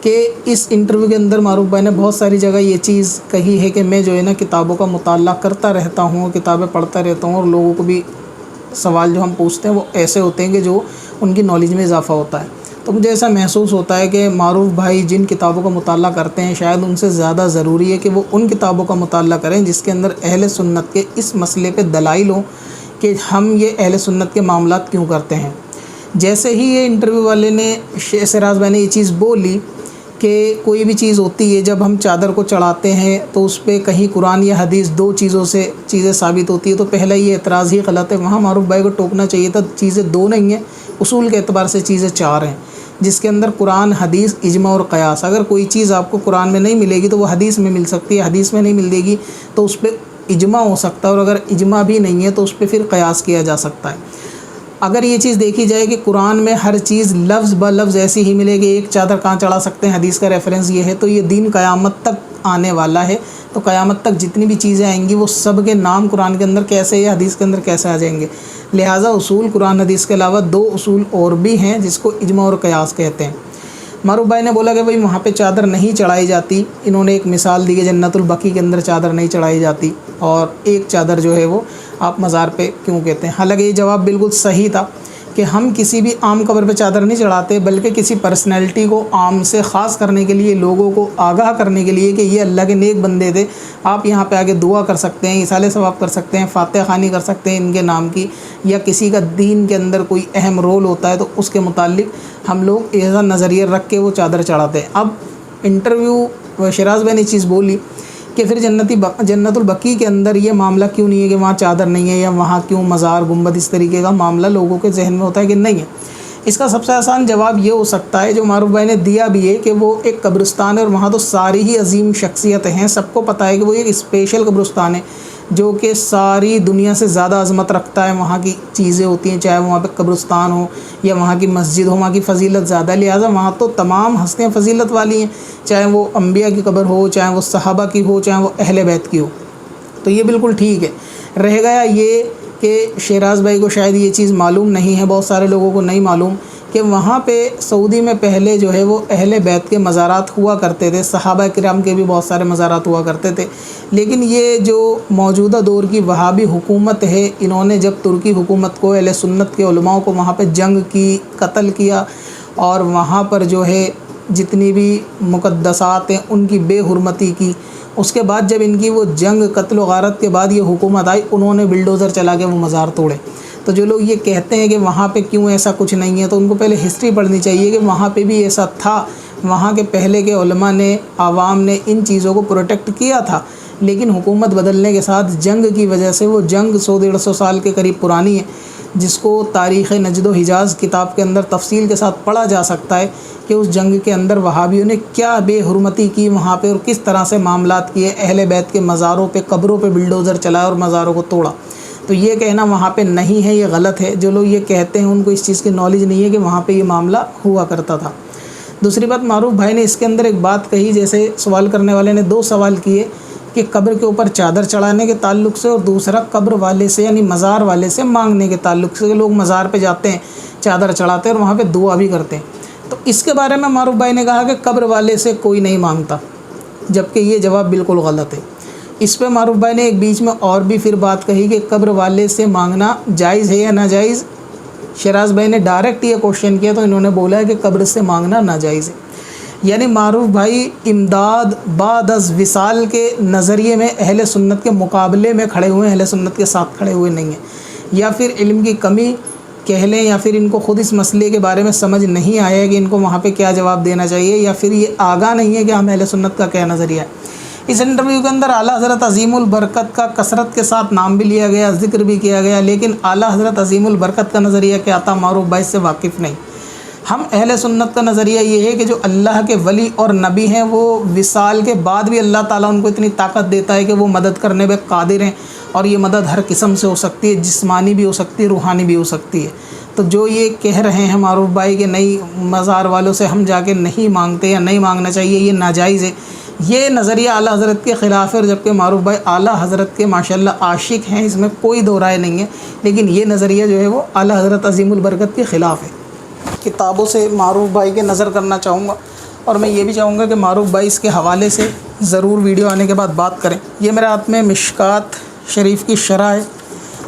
کہ اس انٹرویو کے اندر معروف بھائی نے بہت ساری جگہ یہ چیز کہی ہے کہ میں جو ہے نا کتابوں کا مطالعہ کرتا رہتا ہوں, کتابیں پڑھتا رہتا ہوں, اور لوگوں کو بھی سوال جو ہم پوچھتے ہیں وہ ایسے ہوتے ہیں کہ جو ان کی نالج میں اضافہ ہوتا ہے. تو مجھے ایسا محسوس ہوتا ہے کہ معروف بھائی جن کتابوں کا مطالعہ کرتے ہیں شاید ان سے زیادہ ضروری ہے کہ وہ ان کتابوں کا مطالعہ کریں جس کے اندر اہل سنت کے اس مسئلے پہ دلائل ہوں کہ ہم یہ اہل سنت کے معاملات کیوں کرتے ہیں. جیسے ہی یہ انٹرویو والے نے شیراز بھائی نے یہ چیز بولی کہ کوئی بھی چیز ہوتی ہے جب ہم چادر کو چڑھاتے ہیں تو اس پہ کہیں قرآن یا حدیث دو چیزوں سے چیزیں ثابت ہوتی ہے, تو پہلا یہ اعتراض ہی غلط ہے. وہاں معروف بھائی کو ٹوکنا چاہیے تھا. چیزیں دو نہیں ہیں, اصول کے اعتبار سے چیزیں چار ہیں جس کے اندر قرآن, حدیث, اجماع اور قیاس. اگر کوئی چیز آپ کو قرآن میں نہیں ملے گی تو وہ حدیث میں مل سکتی ہے, حدیث میں نہیں ملے گی تو اس پہ اجماع ہو سکتا ہے, اور اگر اجماع بھی نہیں ہے تو اس پہ پھر قیاس کیا جا سکتا ہے. اگر یہ چیز دیکھی جائے کہ قرآن میں ہر چیز لفظ بہ لفظ ایسی ہی ملے گی, ایک چادر کہاں چڑھا سکتے ہیں, حدیث کا ریفرنس یہ ہے, تو یہ دین قیامت تک آنے والا ہے. تو قیامت تک جتنی بھی چیزیں آئیں گی وہ سب کے نام قرآن کے اندر کیسے یا حدیث کے اندر کیسے آ جائیں گے. لہٰذا اصول قرآن حدیث کے علاوہ دو اصول اور بھی ہیں جس کو اجماع اور قیاس کہتے ہیں. معروف بھائی نے بولا کہ بھئی وہاں پہ چادر نہیں چڑھائی جاتی. انہوں نے ایک مثال دی کہ جنت البقیع کے اندر چادر نہیں چڑھائی جاتی, اور ایک چادر جو ہے وہ آپ مزار پہ کیوں کہتے ہیں. حالانکہ یہ جواب بالکل صحیح تھا کہ ہم کسی بھی عام قبر پہ چادر نہیں چڑھاتے, بلکہ کسی پرسنالٹی کو عام سے خاص کرنے کے لیے, لوگوں کو آگاہ کرنے کے لیے کہ یہ اللہ کے نیک بندے تھے, آپ یہاں پہ آگے دعا کر سکتے ہیں, اصالہ ثواب کر سکتے ہیں, فاتحہ خوانی کر سکتے ہیں ان کے نام کی, یا کسی کا دین کے اندر کوئی اہم رول ہوتا ہے تو اس کے متعلق ہم لوگ ایسا نظریہ رکھ کے وہ چادر چڑھاتے ہیں. اب انٹرویو شیراز بھائی نے چیز بولی کہ پھر جنت البقیع کے اندر یہ معاملہ کیوں نہیں ہے کہ وہاں چادر نہیں ہے, یا وہاں کیوں مزار گنبد اس طریقے کا معاملہ لوگوں کے ذہن میں ہوتا ہے کہ نہیں ہے. اس کا سب سے آسان جواب یہ ہو سکتا ہے جو معروف بھائی نے دیا بھی ہے کہ وہ ایک قبرستان ہے اور وہاں تو ساری ہی عظیم شخصیت ہیں, سب کو پتہ ہے کہ وہ ایک اسپیشل قبرستان ہے جو کہ ساری دنیا سے زیادہ عظمت رکھتا ہے. وہاں کی چیزیں ہوتی ہیں, چاہے وہاں پہ قبرستان ہو یا وہاں کی مسجد ہو, وہاں کی فضیلت زیادہ ہے. لہٰذا وہاں تو تمام ہستیاں فضیلت والی ہیں, چاہے وہ انبیاء کی قبر ہو, چاہے وہ صحابہ کی ہو, چاہے وہ اہل بیت کی ہو. تو یہ بالکل ٹھیک ہے. رہ گیا یہ کہ شیراز بھائی کو شاید یہ چیز معلوم نہیں ہے, بہت سارے لوگوں کو نہیں معلوم کہ وہاں پہ سعودی میں پہلے جو ہے وہ اہل بیت کے مزارات ہوا کرتے تھے, صحابہ کرام کے بھی بہت سارے مزارات ہوا کرتے تھے. لیکن یہ جو موجودہ دور کی وہابی حکومت ہے, انہوں نے جب ترکی حکومت کو, اہل سنت کے علماء کو وہاں پہ جنگ کی, قتل کیا, اور وہاں پر جو ہے جتنی بھی مقدسات ہیں ان کی بے حرمتی کی. اس کے بعد جب ان کی وہ جنگ, قتل و غارت کے بعد یہ حکومت آئی, انہوں نے بلڈوزر چلا کے وہ مزار توڑے. تو جو لوگ یہ کہتے ہیں کہ وہاں پہ کیوں ایسا کچھ نہیں ہے, تو ان کو پہلے ہسٹری پڑھنی چاہیے کہ وہاں پہ بھی ایسا تھا. وہاں کے پہلے کے علماء نے, عوام نے ان چیزوں کو پروٹیکٹ کیا تھا, لیکن حکومت بدلنے کے ساتھ جنگ کی وجہ سے, وہ جنگ 100-150 سال کے قریب پرانی ہے, جس کو تاریخ نجد و حجاز کتاب کے اندر تفصیل کے ساتھ پڑھا جا سکتا ہے کہ اس جنگ کے اندر وہابیوں نے کیا بے حرمتی کی وہاں پہ, اور کس طرح سے معاملات کیے, اہل بیت کے مزاروں پہ, قبروں پہ بلڈوزر چلایا اور مزاروں کو توڑا. تو یہ کہنا وہاں پہ نہیں ہے, یہ غلط ہے. جو لوگ یہ کہتے ہیں ان کو اس چیز کی نالج نہیں ہے کہ وہاں پہ یہ معاملہ ہوا کرتا تھا. دوسری بات, معروف بھائی نے اس کے اندر ایک بات کہی, جیسے سوال کرنے والے نے 2 سوال کیے کہ قبر کے اوپر چادر چڑھانے کے تعلق سے, اور دوسرا قبر والے سے یعنی مزار والے سے مانگنے کے تعلق سے. لوگ مزار پہ جاتے ہیں, چادر چڑھاتے ہیں اور وہاں پہ دعا بھی کرتے ہیں. تو اس کے بارے میں معروف بھائی نے کہا کہ قبر والے سے کوئی نہیں مانگتا, جبکہ یہ جواب بالکل غلط ہے. इस पे मारूफ भाई ने एक बीच में और भी फिर बात कही कि कब्र वाले से मांगना जायज़ है या नाजायज़। शराज भाई ने डायरेक्ट ये क्वेश्चन किया तो इन्होंने बोला है कि कब्र से मांगना नाजायज़ है। यानी मारूफ भाई इमदाद बाद अज़ विसाल के नज़रिए में अहले सुन्नत के मुकाबले में खड़े हुए हैं, अहले सुन्नत के साथ खड़े हुए नहीं हैं, या फिर इल्म की कमी कह लें, या फिर इनको ख़ुद इस मसले के बारे में समझ नहीं आया है कि इनको वहाँ पे क्या जवाब देना चाहिए, या फिर ये आगाह नहीं है कि हम अहले सुन्नत का क्या नज़रिया है। इस इंटरव्यू के अंदर आला हज़रत अज़ीमुल बरकत का कसरत के साथ नाम भी लिया गया, ज़िक्र भी किया गया, लेकिन आला हज़रत अज़ीमुल बरकत का नज़रिया क्या था मारूफ भाई से वाकिफ़ नहीं। हम अहले सुन्नत का नज़रिया ये है कि जो अल्लाह के वली और नबी हैं वो विसाल के बाद भी अल्लाह ताला उनको इतनी ताकत देता है कि वो मदद करने में कादिर हैं, और ये मदद हर किस्म से हो सकती है, जिस्मानी भी हो सकती है, रूहानी भी हो सकती है। तो जो ये कह रहे हैं मारूफ भाई कि नहीं मज़ार वालों से हम जाके नहीं मांगते या नहीं मांगना चाहिए, ये नाजायज़ है, ये नज़रिया आला हज़रत के ख़िलाफ़ है। और जबकि मारूफ भाई आला हज़रत के माशाल्लाह आशिक हैं, इसमें कोई दो राय नहीं है, लेकिन ये नज़रिया जो है वो आला हज़रत अज़ीमुल बरकत के ख़िलाफ़ है। किताबों से मारूफ भाई के नज़र करना चाहूँगा, और मैं ये भी चाहूँगा कि मारूफ भाई इसके हवाले से ज़रूर वीडियो आने के बाद बात करें। ये मेरे हाथ में मिशकात शरीफ की शरह है,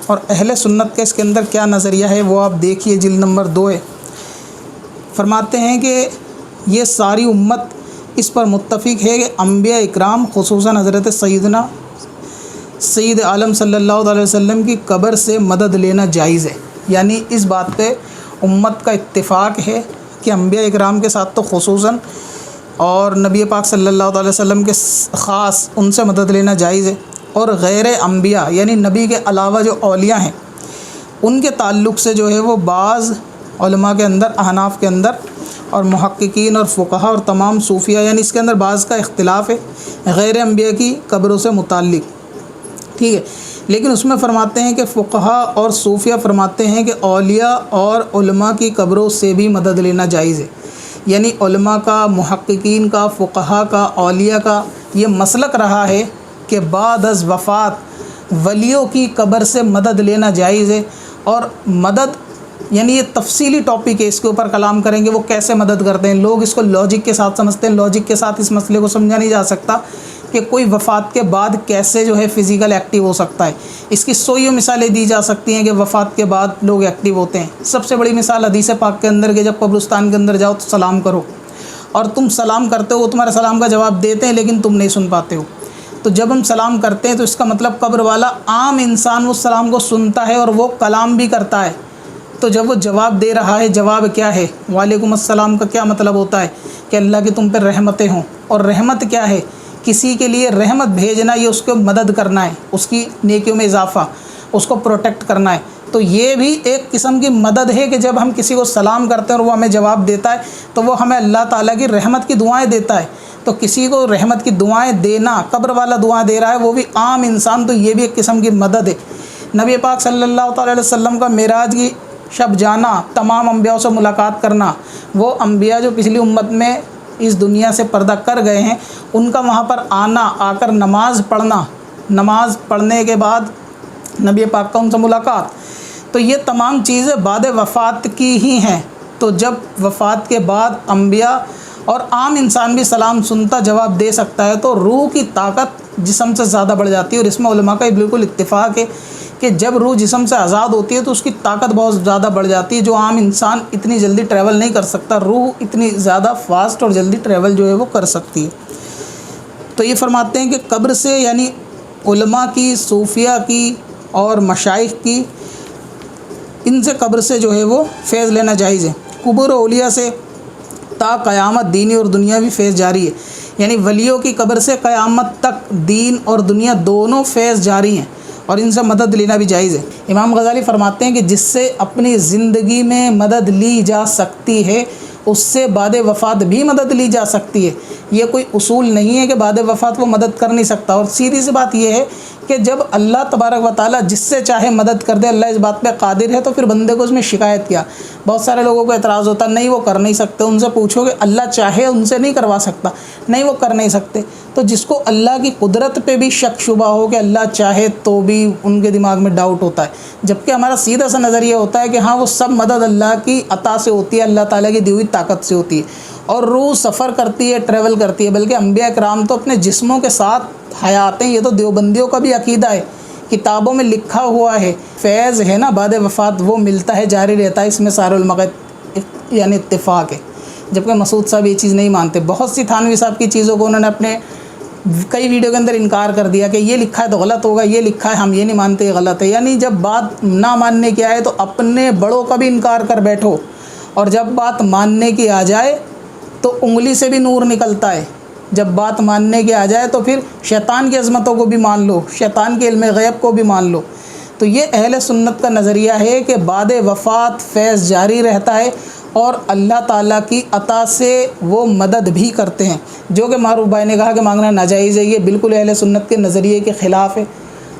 और अहले सुन्नत का इसके अंदर क्या नज़रिया है वो आप देखिए, जिल्द नंबर 2 है। फरमाते हैं कि ये सारी उम्मत इस पर मुत्तफ़िक है कि अंबिया इकराम खुसूसन हज़रत सैयदना सैयद आलम सल्लल्लाहु अलैहि वसल्लम की कब्र से मदद लेना जायज़ है। यानी इस बात पे उम्मत का इत्तिफ़ाक़ है कि अंबिया इकराम के साथ तो खुसूसन और नबी पाक सल्लल्लाहु अलैहि वसल्लम के ख़ास उनसे मदद लेना जायज़ है, और गैर अंबिया यानी नबी के अलावा जो औलिया हैं उनके ताल्लुक़ से जो है वो बाज़ उलमा के अंदर, अहनाफ के अंदर और मुहक्किकीन और फ़ुक़हा और तमाम सूफ़िया, यानी इसके अंदर बाज़ का इख्तिलाफ़ है गैर अंबिया की कब्रों से मुताल्लिक़, ठीक है। लेकिन उसमें फ़रमाते हैं कि फ़ुक़हा और सूफ़िया फ़रमाते हैं कि औलिया और उलमा की कब्रों से भी मदद लेना जायज़ है। यानी उलमा का, मुहक्किकीन का, फ़ुक़हा का, औलिया का ये मसलक रहा है कि बाद अज़ वफ़ात वलियों की कब्र से मदद लेना जायज़ है। और मदद यानी ये तफसीली टॉपिक है, इसके ऊपर कलाम करेंगे वो कैसे मदद करते हैं। लोग इसको लॉजिक के साथ समझते हैं, लॉजिक के साथ इस मसले को समझा नहीं जा सकता कि कोई वफ़ात के बाद कैसे जो है फ़िज़िकल एक्टिव हो सकता है। इसकी सोई मिसालें दी जा सकती हैं कि वफ़ात के बाद लोग एक्टिव होते हैं। सबसे बड़ी मिसाल हदीस पाक के अंदर कि जब कब्रिस्तान के अंदर जाओ तो सलाम करो, और तुम सलाम करते हो, वो तुम्हारे सलाम का जवाब देते हैं लेकिन तुम नहीं सुन पाते हो। तो जब हम सलाम करते हैं तो इसका मतलब कब्र वाला आम इंसान उस सलाम को सुनता है और वो कलाम भी करता है। तो जब वो जवाब दे रहा है, जवाब क्या है? वालेकुम अस्सलाम का क्या मतलब होता है कि अल्लाह की तुम पर रहमतें हों। और रहमत क्या है? किसी के लिए रहमत भेजना, ये उसको मदद करना है, उसकी नेकियों में इजाफ़ा, उसको प्रोटेक्ट करना है। तो ये भी एक किस्म की मदद है कि जब हम किसी को सलाम करते हैं और वो हमें जवाब देता है तो वो हमें अल्लाह ताला की रहमत की दुआएं देता है। तो किसी को रहमत की दुआएं देना, कब्र वाला दुआएं दे रहा है, वो भी आम इंसान, तो ये भी एक किस्म की मदद है। नबी पाक सल्लल्लाहु अलैहि वसल्लम का मेराज की शब जाना, तमाम अंबियाओं से मुलाकात करना, वो अंबिया जो पिछली उम्मत में इस दुनिया से पर्दा कर गए हैं उनका वहाँ पर आना, आकर नमाज़ पढ़ना, नमाज़ पढ़ने के बाद नबी पाक का उनसे मुलाकात, तो ये तमाम चीज़ें बाद वफ़ात की ही हैं। तो जब वफ़ात के बाद अंबिया और आम इंसान भी सलाम सुनता जवाब दे सकता है तो रूह की ताकत जिस्म से ज़्यादा बढ़ जाती है। और इसमें उलमा का बिल्कुल इत्तिफ़ाक़ है कि जब रूह जिस्म से आज़ाद होती है तो उसकी ताकत बहुत ज़्यादा बढ़ जाती है, जो आम इंसान इतनी जल्दी ट्रैवल नहीं कर सकता। रूह इतनी ज़्यादा फास्ट और जल्दी ट्रैवल जो है वो कर सकती है। तो ये फरमाते हैं कि कब्र से, यानी उलमा की, सूफिया की और मशाइख की, इनसे कब्र से जो है वो फैज़ लेना जायज़ है। कुबूर औलिया से ता क़यामत दीनी और दुनियावी फैज़ जारी है। यानी वलियों की कब्र से क़यामत तक दीन और दुनिया दोनों फैज़ जारी हैं और इनसे मदद लेना भी जायज़ है। इमाम गज़ाली फरमाते हैं कि जिससे अपनी ज़िंदगी में मदद ली जा सकती है उससे बाद वफ़ात भी मदद ली जा सकती है। ये कोई उसूल नहीं है कि बाद वफ़ात वो मदद कर नहीं सकता। और सीधी सी बात यह है कि जब अल्लाह तबारक व तआला जिससे चाहे मदद कर दे, अल्लाह इस बात पे कादिर है, तो फिर बंदे को उसमें शिकायत क्या। बहुत सारे लोगों को एतराज़ होता है, नहीं वो कर नहीं सकते। उनसे पूछो कि अल्लाह चाहे उनसे नहीं करवा सकता, नहीं वो कर नहीं सकते। तो जिसको अल्लाह की कुदरत पे भी शक शुबा हो कि अल्लाह चाहे तो भी उनके दिमाग में डाउट होता है। जबकि हमारा सीधा सा नज़रिया होता है कि हाँ वो सब मदद अल्लाह की अता से होती है, अल्लाह ताला की दी हुई ताकत से होती है। और रूह सफ़र करती है, ट्रैवल करती है। बल्कि अंबिया कराम तो अपने जिस्मों के साथ हयात हैं। ये तो देवबंदियों का भी अकीदा है, किताबों में लिखा हुआ है। फैज़ है ना बाद वफ़ात वो मिलता है, जारी रहता है, इसमें सारे उलमा का यानी इत्तेफाक है। जबकि मसूद साहब ये चीज़ नहीं मानते। बहुत सी थानवी साहब की चीज़ों को उन्होंने अपने कई वीडियो के अंदर इनकार कर दिया कि ये लिखा है तो गलत होगा, ये लिखा है हम ये नहीं मानते, ये गलत है। यानी जब बात ना मानने की आए तो अपने बड़ों का भी इनकार कर बैठो, और जब बात मानने की आ जाए तो उंगली से भी नूर निकलता है। जब बात मानने की आ जाए तो फिर शैतान की अज़मतों को भी मान लो, शैतान के इल्म ग़ैब को भी मान लो। तो ये अहले सुन्नत का नज़रिया है कि बाद वफ़ात फैज़ जारी रहता है और अल्लाह ताला की अता से वो मदद भी करते हैं। जो कि मारूफ भाई ने कहा कि मांगना नाजायज़ है, ये बिल्कुल अहले सुन्नत के नज़रिए के ख़िलाफ़ है।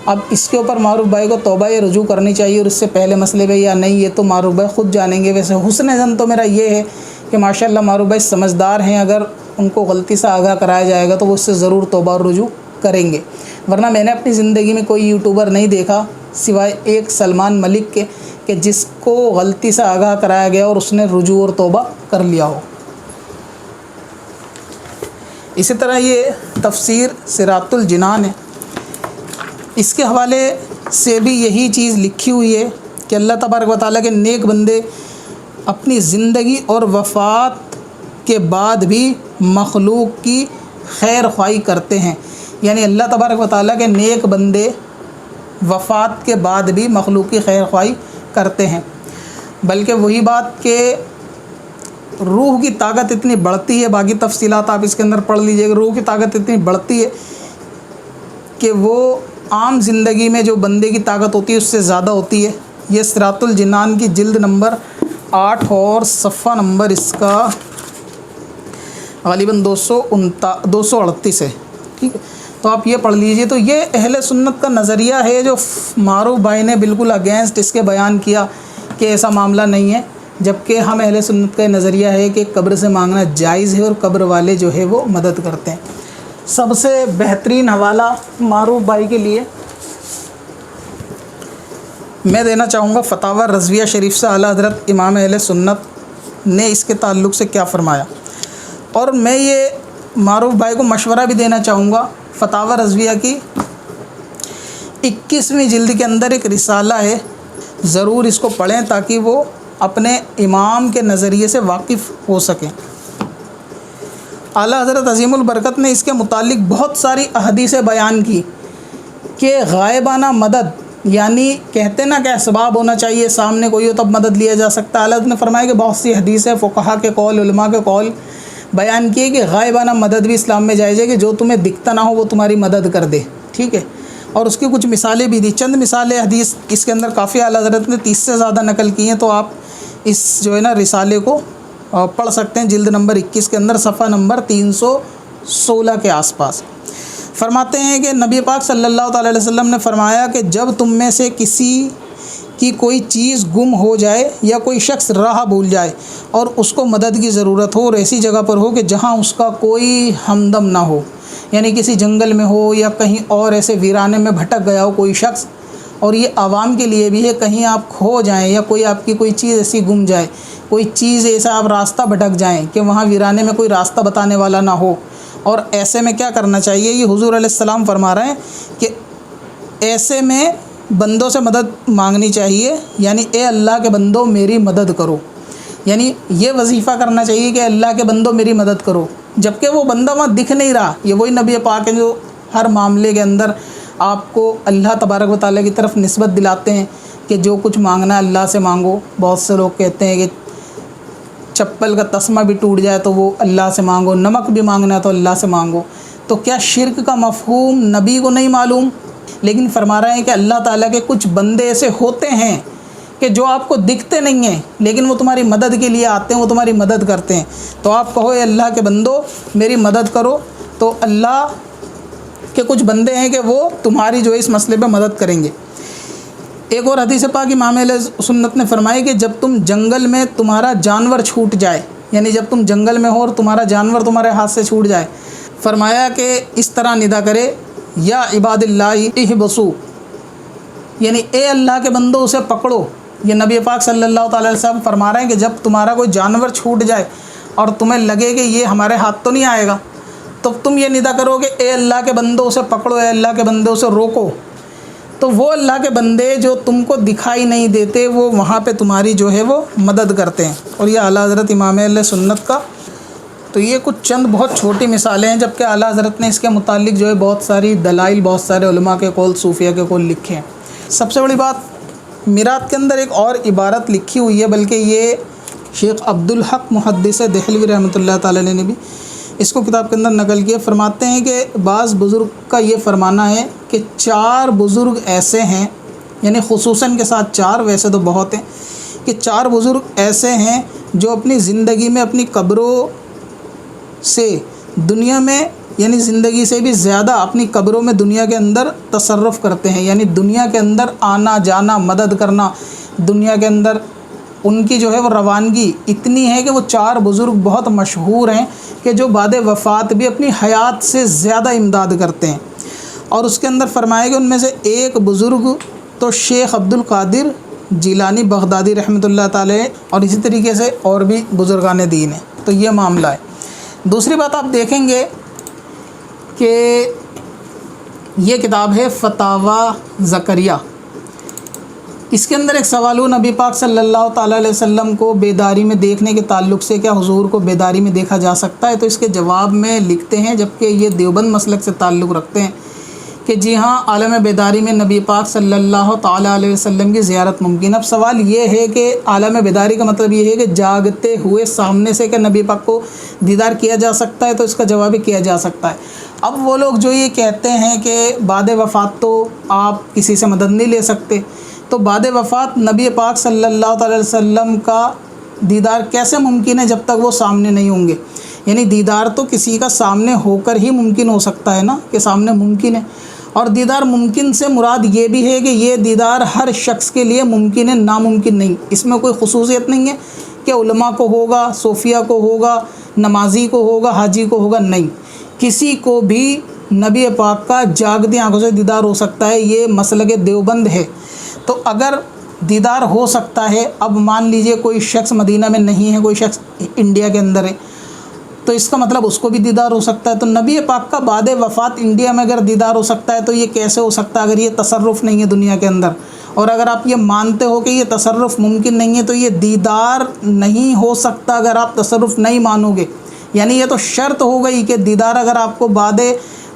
अब इसके ऊपर मारूफ भाई को तौबा या रुजू करनी चाहिए, और इससे पहले मसले में या नहीं ये तो मारूफ भाई ख़ुद जानेंगे। वैसे हुस्न ज़न तो मेरा ये है कि माशाल्लाह मारूफ भाई समझदार हैं, अगर उनको गलती से आगाह कराया जाएगा तो वो उससे ज़रूर तौबा और रुजू करेंगे। वरना मैंने अपनी ज़िंदगी में कोई यूट्यूबर नहीं देखा सिवाय एक सलमान मलिक के कि जिसको गलती से आगाह कराया गया और उसने रुजू और तौबा कर लिया हो। इसी तरह ये तफसीर सिरातुल जिनान है, इसके हवाले से भी यही चीज़ लिखी हुई है कि अल्लाह तबारक व तआला के नेक बंदे अपनी ज़िंदगी और वफ़ात के बाद भी मखलूक की खैर ख्वाही करते हैं। यानी अल्लाह तबारक व तआला के नेक बंदे वफ़ात के बाद भी मखलूक की खैर ख्वाही करते हैं। बल्कि वही बात कि रूह की ताकत इतनी बढ़ती है, बाकी तफसीलात आप इसके अंदर पढ़ लीजिएगा, रूह की ताकत इतनी बढ़ती है कि वो आम ज़िंदगी में जो बंदे की ताकत होती है उससे ज़्यादा होती है। ये सिरातुल जिनान की जिल्द नंबर 8 और सफ़ा नंबर इसका ग़ालिबन 238 है। ठीक है, तो आप ये पढ़ लीजिए। तो ये अहले सुन्नत का नज़रिया है जो मारूफ भाई ने बिल्कुल अगेंस्ट इसके बयान किया कि ऐसा मामला नहीं है, जबकि हम अहले सुन्नत का नज़रिया है कि कब्र से मांगना जायज़ है और कब्र वाले जो है वो मदद करते हैं। सबसे बेहतरीन हवाला मारूफ भाई के लिए मैं देना चाहूँगा फतावा रज़विया शरीफ से आला हज़रत इमाम अहले सुन्नत ने इसके ताल्लुक़ से क्या फ़रमाया। और मैं ये मारूफ भाई को मशवरा भी देना चाहूँगा, फतावा रज़विया की 21वीं जिल्द के अंदर एक रिसाला है, ज़रूर इसको पढ़ें ताकि वो अपने इमाम के नज़रिए से वाकिफ़ हो सकें। आला हज़रत अज़ीमुल बरकत ने इसके मुतालिक बहुत सारी अहदीसें बयान की कि गायबाना मदद, यानी कहते ना कि असबाब होना चाहिए, सामने कोई हो तब मदद लिया जा सकता है। आला हज़रत ने फरमाया कि बहुत सी हदीसें फ़ुक़हा के कौल, उलमा के कौल बयान किए कि गायबाना मदद भी इस्लाम में जायज़ है, कि जो तुम्हें दिखता ना हो वो तुम्हारी मदद कर दे। ठीक है, और उसकी कुछ मिसालें भी दी। चंद मिसालें हदीस इसके अंदर काफ़ी आला हज़रत ने 30 से ज़्यादा नकल की हैं, तो आप इस जो है ना रिसाले को पढ़ सकते हैं। जिल्द नंबर 21 के अंदर सफ़ा नंबर 316 के आसपास फरमाते हैं कि नबी पाक सल्लल्लाहु अलैहि वसल्लम ने फरमाया कि जब तुम में से किसी की कोई चीज़ गुम हो जाए या कोई शख्स राह भूल जाए और उसको मदद की ज़रूरत हो और ऐसी जगह पर हो कि जहाँ उसका कोई हमदम ना हो, यानी किसी जंगल में हो या कहीं और ऐसे वीराने में भटक गया हो कोई शख्स, और ये आवाम के लिए भी है, कहीं आप खो जाएं या कोई आपकी कोई चीज़ ऐसी गुम जाए, कोई चीज़ ऐसा आप रास्ता भटक जाएं कि वहाँ वीराने में कोई रास्ता बताने वाला ना हो। और ऐसे में क्या करना चाहिए, ये हुज़ूर अलैहिस्सलाम फरमा रहे हैं कि ऐसे में बंदों से मदद मांगनी चाहिए, यानी ए अल्लाह के बंदो मेरी मदद करो, यानी ये वजीफ़ा करना चाहिए कि अल्लाह के बंदो मेरी मदद करो। जबकि वो बंदा वहाँ दिख नहीं रहा, ये वही नबी पाक है जो हर मामले के अंदर आपको अल्लाह तबारक व तआला की तरफ निस्बत दिलाते हैं कि जो कुछ मांगना है अल्लाह से मांगो। बहुत से लोग कहते हैं कि चप्पल का तस्मा भी टूट जाए तो वो अल्लाह से मांगो, नमक भी मांगना है तो अल्लाह से मांगो। तो क्या शिर्क का मफ़हूम नबी को नहीं मालूम? लेकिन फरमा रहे हैं कि अल्लाह ताला के कुछ बंदे ऐसे होते हैं कि जो आपको दिखते नहीं हैं लेकिन वो तुम्हारी मदद के लिए आते हैं, वो तुम्हारी मदद करते हैं। तो आप कहो अल्लाह के बंदो मेरी मदद करो, तो अल्लाह के कुछ बंदे हैं कि वो तुम्हारी जो है इस मसले पे मदद करेंगे। एक और हदीस पाक इमाम अहले सुन्नत ने फरमाई कि जब तुम जंगल में तुम्हारा जानवर छूट जाए, यानी जब तुम जंगल में हो और तुम्हारा जानवर तुम्हारे हाथ से छूट जाए, फरमाया कि इस तरह निदा करे या इबादिल्लाहि इहबसू, यानी ए अल्लाह के बंदो उसे पकड़ो। ये नबी पाक सल्लल्लाहु अलैहि वसल्लम फरमा रहे हैं कि जब तुम्हारा कोई जानवर छूट जाए और तुम्हें लगे कि ये हमारे हाथ तो नहीं आएगा, तो तुम ये निदा करो कि ए अल्लाह के बंदो उसे पकड़ो, ए अल्लाह के बंदे उसे रोको, तो वो अल्लाह के बंदे जो तुमको दिखाई नहीं देते वो वहाँ पे तुम्हारी जो है वो मदद करते हैं। और ये आला हज़रत इमाम अहले सुन्नत का, तो ये कुछ चंद बहुत छोटी मिसालें हैं, जबकि आला हज़रत ने इसके मुतालिक जो है बहुत सारी दलाइल, बहुत सारे उलमा के कौल, सूफिया के कौल लिखे हैं। सबसे बड़ी बात, मिरात के अंदर एक और इबारत लिखी हुई है, बल्कि ये शेख अब्दुल हक मुहद्दिस देहलवी रहमतुल्लाह ताला अलैह ने भी इसको किताब के अंदर नकल किया। फरमाते हैं कि बाज़ बुज़ुर्ग का ये फरमाना है कि 4 बुज़ुर्ग ऐसे हैं, यानी खुसूसन के साथ 4, वैसे तो बहुत हैं, कि 4 बुज़ुर्ग ऐसे हैं जो अपनी ज़िंदगी में अपनी कब्रों से दुनिया में, यानी ज़िंदगी से भी ज़्यादा अपनी कब्रों में दुनिया के अंदर तसर्रुफ़ करते हैं, यानी दुनिया के अंदर आना जाना, मदद करना, दुनिया के अंदर उनकी जो है वो रवानगी इतनी है कि वो 4 बुज़ुर्ग बहुत मशहूर हैं कि जो बाद वफ़ात भी अपनी हयात से ज़्यादा इमदाद करते हैं। और उसके अंदर फरमाया कि उनमें से एक बुज़ुर्ग तो शेख अब्दुल कादिर जिलानी बगदादी रहमतुल्लाह ताला अलैह, और इसी तरीके से और भी बुज़ुर्गान दीन हैं। तो ये मामला है। दूसरी बात आप देखेंगे कि ये किताब है फतावा ज़करिया, इसके अंदर एक सवाल हो, नबी पाक सल्लल्लाहु ताला अलैहि वसल्लम को बेदारी में देखने के ताल्लुक़ से क्या हुजूर को बेदारी में देखा जा सकता है? तो इसके जवाब में लिखते हैं, जबकि ये देवबंद मसलक से ताल्लुक़ रखते हैं, कि जी हाँ, आलम बेदारी में नबी पाक सल्लल्लाहु ताला अलैहि वसल्लम की ज़ियारत मुमकिन। अब सवाल ये है कि आलम बेदारी का मतलब ये है कि जागते हुए सामने से क्या नबी पाक को दीदार किया जा सकता है? तो इसका जवाब भी किया जा सकता है। अब वो लोग जो ये कहते हैं कि बाद वफ़ात तो आप किसी से मदद नहीं ले सकते, तो बाद वफ़ात नबी पाक सल्लल्लाहु अलैहि वसल्लम का दीदार कैसे मुमकिन है जब तक वो सामने नहीं होंगे? यानी दीदार तो किसी का सामने होकर ही मुमकिन हो सकता है ना, कि सामने मुमकिन है। और दीदार मुमकिन से मुराद ये भी है कि ये दीदार हर शख्स के लिए मुमकिन है, नामुमकिन नहीं। इसमें कोई खुसूसियत नहीं है कि उलमा को होगा, सूफिया को होगा, नमाजी को होगा, हाजी को होगा, नहीं, किसी को भी नबी पाक का जागती आंखों से दीदार हो सकता है। ये मसलक देवबंद है। तो अगर दीदार हो सकता है, अब मान लीजिए कोई शख्स मदीना में नहीं है, कोई शख्स इंडिया के अंदर है, तो इसका मतलब उसको भी दीदार हो सकता है। तो नबी पाक का बाद वफ़ात इंडिया में अगर दीदार हो सकता है तो ये कैसे हो सकता है अगर ये तसर्रुफ़ नहीं है दुनिया के अंदर? और अगर आप ये मानते हो कि ये तसर्रुफ़ मुमकिन नहीं है तो ये दीदार नहीं हो सकता अगर आप तसर्रुफ़ नहीं मानोगे। यानी ये तो शर्त हो गई कि दीदार अगर आपको बाद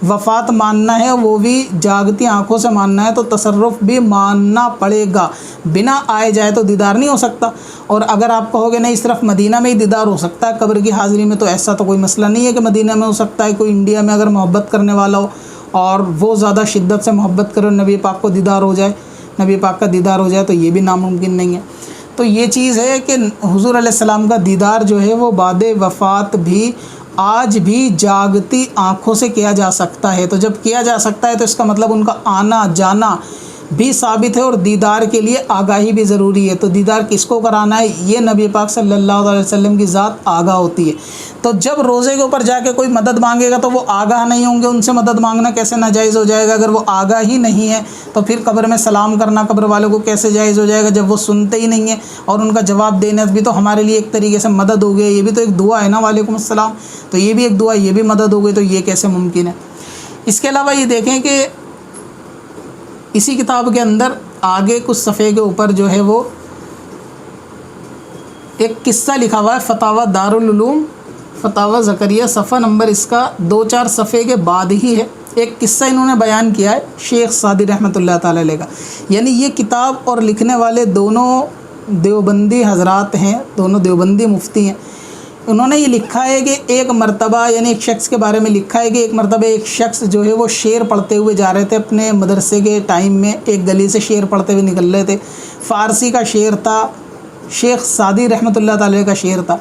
वफ़ात मानना है, वो भी जागती आँखों से मानना है, तो तसर्रुफ़ भी मानना पड़ेगा। बिना आए जाए तो दीदार नहीं हो सकता। और अगर आप कहोगे नहीं सिर्फ मदीना में ही दीदार हो सकता है कब्र की हाज़िरी में, तो ऐसा तो कोई मसला नहीं है कि मदीना में हो सकता है। कोई इंडिया में अगर मोहब्बत करने वाला हो और वो ज़्यादा शिद्दत से मोहब्बत करे, नबी पाक को दीदार हो जाए, नबी पाक का दीदार हो जाए, तो ये भी नामुमकिन नहीं है। तो ये चीज़ है कि हुज़ूर अलैहिस्सलाम का दीदार जो है वो बाद वफ़ात भी आज भी जागती आँखों से किया जा सकता है। तो जब किया जा सकता है तो इसका मतलब उनका आना जाना भी साबित है और दीदार के लिए आगाही भी ज़रूरी है। तो दीदार किसको कराना है? ये नबी पाक सल्लल्लाहु अलैहि वसल्लम की ज़ात आगाह होती है। तो जब रोज़े के ऊपर जाके कोई मदद मांगेगा तो वो आगाह नहीं होंगे, उनसे मदद मांगना कैसे नाजायज़ हो जाएगा? अगर वो आगाह ही नहीं है तो फिर कब्र में सलाम करना कब्र वालों को कैसे जायज़ हो जाएगा जब वो सुनते ही नहीं है? और उनका जवाब देना भी तो हमारे लिए एक तरीके से मदद हो गई, ये भी तो एक दुआ है ना, वालेकुम अस्सलाम, तो ये भी एक दुआ, ये भी मदद हो गई, तो ये कैसे मुमकिन है? इसके अलावा ये देखें कि इसी किताब के अंदर आगे कुछ सफ़े के ऊपर जो है वो एक किस्सा लिखा हुआ है, फतावा दारुल उलूम फतावा ज़करिया, सफ़ा नंबर इसका 2-4 सफ़े के बाद ही है। एक किस्सा इन्होंने बयान किया है शेख सादी रहमतुल्लाह ताला अलैह का। यानी ये किताब और लिखने वाले दोनों देवबंदी हज़रात हैं, दोनों देवबंदी मुफ्ती हैं। उन्होंने ये लिखा है कि एक मरतबा, यानी एक शख्स के बारे में लिखा है कि एक मरतबा एक शख्स जो है वो शेर पढ़ते हुए जा रहे थे अपने मदरसे के टाइम में, एक गली से शेर पढ़ते हुए निकल रहे थे। फ़ारसी का शेर था, शेख सादी रहमतुल्लाह ताला अलैह का शेर था।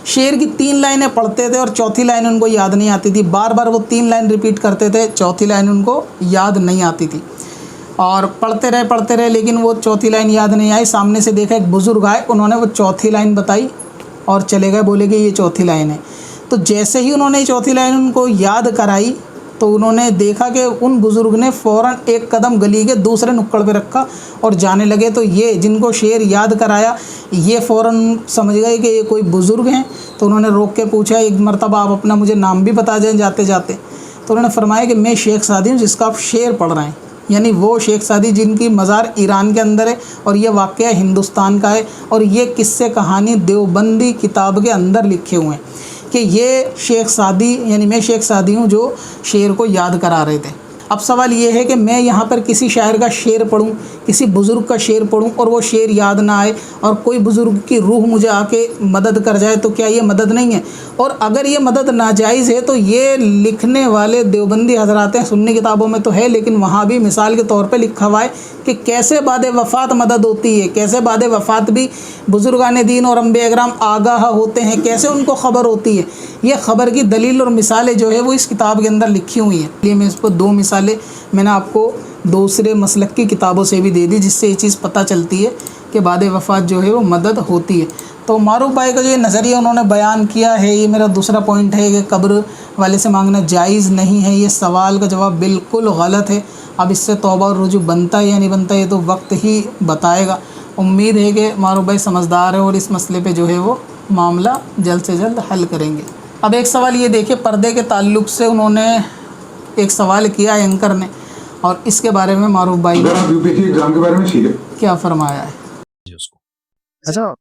शेर की 3 लाइनें पढ़ते थे और चौथी लाइन उनको याद नहीं आती थी। बार बार वो 3 लाइन रिपीट करते थे, चौथी लाइन उनको याद नहीं आती थी। और पढ़ते रहे लेकिन वो चौथी लाइन याद नहीं आई। सामने से देखा एक बुज़ुर्ग आए, उन्होंने वो चौथी लाइन बताई और चले गए, बोले कि ये चौथी लाइन है। तो जैसे ही उन्होंने चौथी लाइन उनको याद कराई तो उन्होंने देखा कि उन बुज़ुर्ग ने फ़ौरन एक कदम गली के दूसरे नुक्कड़ पे रखा और जाने लगे। तो ये जिनको शेर याद कराया ये फ़ौरन समझ गए कि ये कोई बुज़ुर्ग हैं। तो उन्होंने रोक के पूछा, एक मरतबा आप अपना मुझे नाम भी बता जाएं जाते जाते। तो उन्होंने फरमाया कि मैं शेख सादी हूँ जिसका आप शेर पढ़ रहे हैं, यानी वो शेख सादी जिनकी मज़ार ईरान के अंदर है और ये वाक़या हिंदुस्तान का है। और ये किस्से कहानी देवबंदी किताब के अंदर लिखे हुए हैं कि ये शेख सादी यानी मैं शेख सादी हूँ जो शेर को याद करा रहे थे। अब सवाल ये है कि मैं यहाँ पर किसी शायर का शेर पढ़ूँ, किसी बुज़ुर्ग का शेर पढ़ूँ और वो शेर याद ना आए और कोई बुज़ुर्ग की रूह मुझे आके मदद कर जाए, तो क्या ये मदद नहीं है? और अगर ये मदद नाजायज़ है तो ये लिखने वाले देवबंदी हजरात हैं, सुन्नी किताबों में तो है लेकिन वहाँ भी मिसाल के तौर पे लिखा हुआ है कि कैसे बाद वफ़ात मदद होती है, कैसे बाद वफ़ात भी बुज़ुर्गान दीन और अंबिया इकराम आगाह होते हैं, कैसे उनको ख़बर होती है। ये ख़बर की दलील और मिसालें जो है वो इस किताब के अंदर लिखी हुई हैं। इसलिए मैं इस पर 2 मिसालें मैंने आपको दूसरे मसलक की किताबों से भी दे दी जिससे ये चीज़ पता चलती है कि बाद वफ़ात जो है वो मदद होती है। तो मारूफ भाई का जो ये नज़रिया उन्होंने बयान किया है, ये मेरा दूसरा पॉइंट है कि कब्र वाले से मांगना जायज़ नहीं है। ये सवाल का जवाब बिल्कुल गलत है। अब इससे तौबा और रुजू बनता है या नहीं बनता ये तो वक्त ही बताएगा। उम्मीद है कि मारूफ भाई समझदार है और इस मसले पे जो है वो मामला जल्द से जल्द हल करेंगे। अब एक सवाल ये देखिए, पर्दे के ताल्लुक़ से उन्होंने एक सवाल किया एंकर ने और इसके बारे में मारूफ भाई ने यूपीएससी एग्जाम के बारे में क्या फरमाया है। अच्छा,